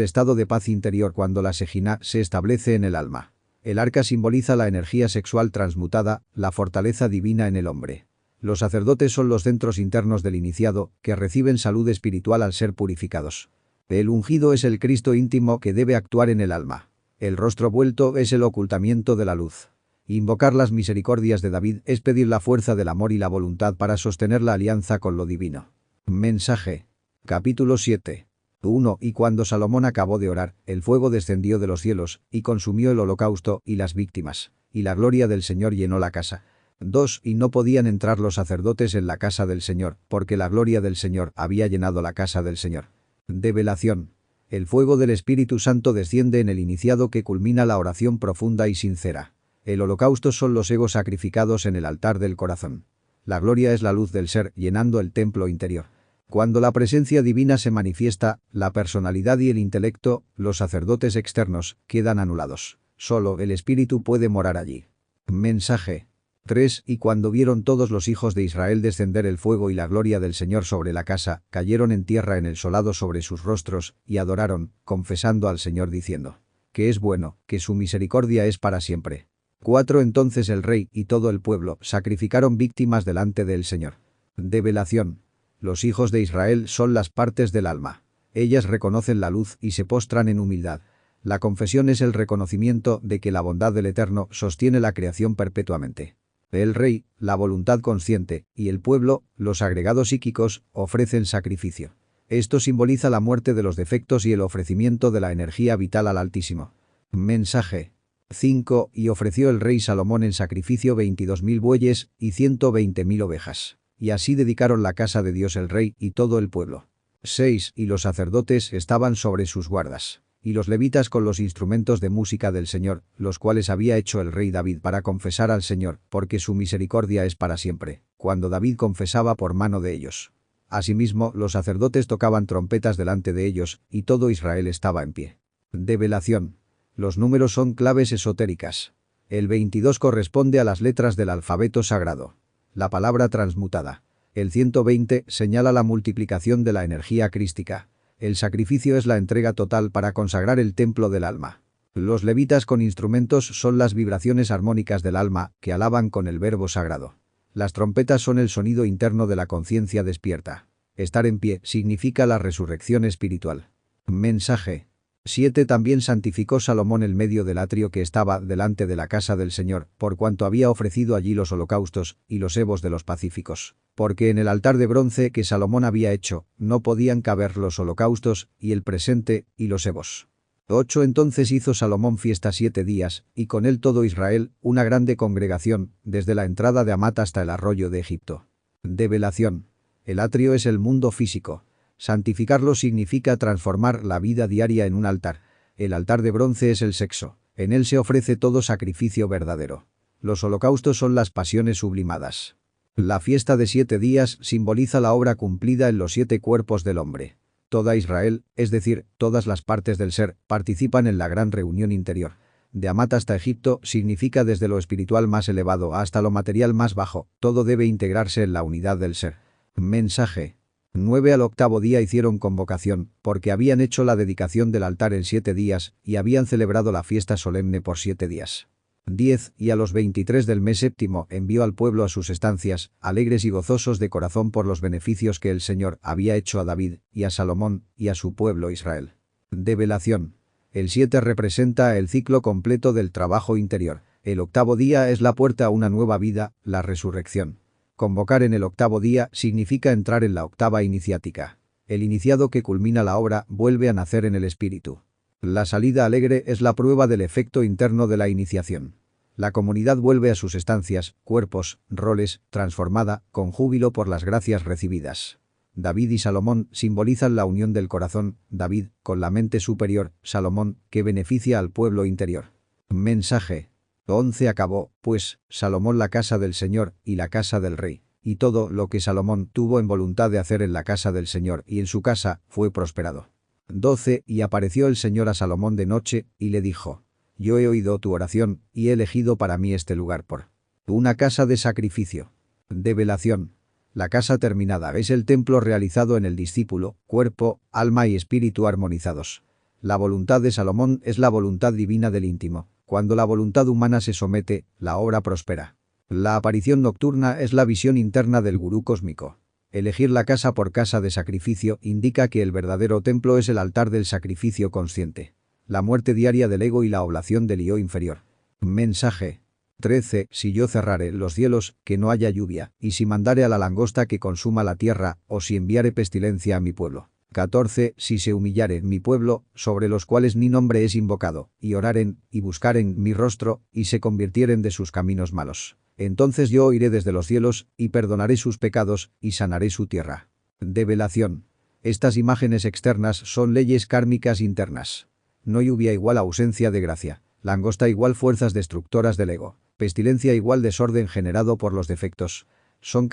estado de paz interior cuando la Sejina se establece en el alma. El arca simboliza la energía sexual transmutada, la fortaleza divina en el hombre. Los sacerdotes son los centros internos del iniciado, que reciben salud espiritual al ser purificados. El ungido es el Cristo íntimo que debe actuar en el alma. El rostro vuelto es el ocultamiento de la luz. Invocar las misericordias de David es pedir la fuerza del amor y la voluntad para sostener la alianza con lo divino. Mensaje. Capítulo 7. 1. Y cuando Salomón acabó de orar, el fuego descendió de los cielos, y consumió el holocausto y las víctimas, y la gloria del Señor llenó la casa. 2. Y no podían entrar los sacerdotes en la casa del Señor, porque la gloria del Señor había llenado la casa del Señor. Develación. El fuego del Espíritu Santo desciende en el iniciado que culmina la oración profunda y sincera. El holocausto son los egos sacrificados en el altar del corazón. La gloria es la luz del ser llenando el templo interior. Cuando la presencia divina se manifiesta, la personalidad y el intelecto, los sacerdotes externos, quedan anulados. Solo el Espíritu puede morar allí. Mensaje. 3. Y cuando vieron todos los hijos de Israel descender el fuego y la gloria del Señor sobre la casa, cayeron en tierra en el solado sobre sus rostros, y adoraron, confesando al Señor diciendo: que es bueno, que su misericordia es para siempre. 4. Entonces el rey y todo el pueblo sacrificaron víctimas delante del Señor. Develación. Los hijos de Israel son las partes del alma. Ellas reconocen la luz y se postran en humildad. La confesión es el reconocimiento de que la bondad del Eterno sostiene la creación perpetuamente. El rey, la voluntad consciente, y el pueblo, los agregados psíquicos, ofrecen sacrificio. Esto simboliza la muerte de los defectos y el ofrecimiento de la energía vital al Altísimo. Mensaje. 5. Y ofreció el rey Salomón en sacrificio 22.000 bueyes y 120.000 ovejas. Y así dedicaron la casa de Dios el rey y todo el pueblo. 6. Y los sacerdotes estaban sobre sus guardas. Y los levitas con los instrumentos de música del Señor, los cuales había hecho el rey David para confesar al Señor, porque su misericordia es para siempre, cuando David confesaba por mano de ellos. Asimismo, los sacerdotes tocaban trompetas delante de ellos, y todo Israel estaba en pie. Develación. Los números son claves esotéricas. El 22 corresponde a las letras del alfabeto sagrado. La palabra transmutada. El 120 señala la multiplicación de la energía crística. El sacrificio es la entrega total para consagrar el templo del alma. Los levitas con instrumentos son las vibraciones armónicas del alma que alaban con el verbo sagrado. Las trompetas son el sonido interno de la conciencia despierta. Estar en pie significa la resurrección espiritual. Mensaje. 7. También santificó Salomón el medio del atrio que estaba delante de la casa del Señor, por cuanto había ofrecido allí los holocaustos y los hebos de los pacíficos. Porque en el altar de bronce que Salomón había hecho, no podían caber los holocaustos, y el presente, y los hebos. 8. Entonces hizo Salomón fiesta 7 días, y con él todo Israel, una grande congregación, desde la entrada de Amat hasta el arroyo de Egipto. Develación. El atrio es el mundo físico. Santificarlo significa transformar la vida diaria en un altar. El altar de bronce es el sexo. En él se ofrece todo sacrificio verdadero. Los holocaustos son las pasiones sublimadas. La fiesta de 7 días simboliza la obra cumplida en los 7 cuerpos del hombre. Toda Israel, es decir, todas las partes del ser, participan en la gran reunión interior. De Amat hasta Egipto significa desde lo espiritual más elevado hasta lo material más bajo, todo debe integrarse en la unidad del ser. Mensaje. 9. Al 8º día hicieron convocación, porque habían hecho la dedicación del altar en 7 días, y habían celebrado la fiesta solemne por 7 días. 10. Y a los 23 del mes séptimo envió al pueblo a sus estancias, alegres y gozosos de corazón por los beneficios que el Señor había hecho a David, y a Salomón, y a su pueblo Israel. Develación. El 7 representa el ciclo completo del trabajo interior. El 8º día es la puerta a una nueva vida, la resurrección. Convocar en el 8º día significa entrar en la octava iniciática. El iniciado que culmina la obra vuelve a nacer en el espíritu. La salida alegre es la prueba del efecto interno de la iniciación. La comunidad vuelve a sus estancias, cuerpos, roles, transformada, con júbilo por las gracias recibidas. David y Salomón simbolizan la unión del corazón, David, con la mente superior, Salomón, que beneficia al pueblo interior. Mensaje. 11. Acabó, pues, Salomón la casa del Señor y la casa del rey, y todo lo que Salomón tuvo en voluntad de hacer en la casa del Señor y en su casa, fue prosperado. 12. Y apareció el Señor a Salomón de noche, y le dijo: yo he oído tu oración, y he elegido para mí este lugar por una casa de sacrificio. Develación. La casa terminada es el templo realizado en el discípulo, cuerpo, alma y espíritu armonizados. La voluntad de Salomón es la voluntad divina del íntimo. Cuando la voluntad humana se somete, la obra prospera. La aparición nocturna es la visión interna del gurú cósmico. Elegir la casa por casa de sacrificio indica que el verdadero templo es el altar del sacrificio consciente. La muerte diaria del ego y la oblación del yo inferior. Mensaje. 13. Si yo cerrare los cielos, que no haya lluvia, y si mandare a la langosta que consuma la tierra, o si enviare pestilencia a mi pueblo. 14. Si se humillare mi pueblo, sobre los cuales mi nombre es invocado, y oraren, y buscaren mi rostro, y se convirtieren de sus caminos malos. Entonces yo oiré desde los cielos, y perdonaré sus pecados, y sanaré su tierra. Develación. Estas imágenes externas son leyes kármicas internas. No lluvia igual ausencia de gracia. Langosta igual fuerzas destructoras del ego. Pestilencia igual desorden generado por los defectos. Son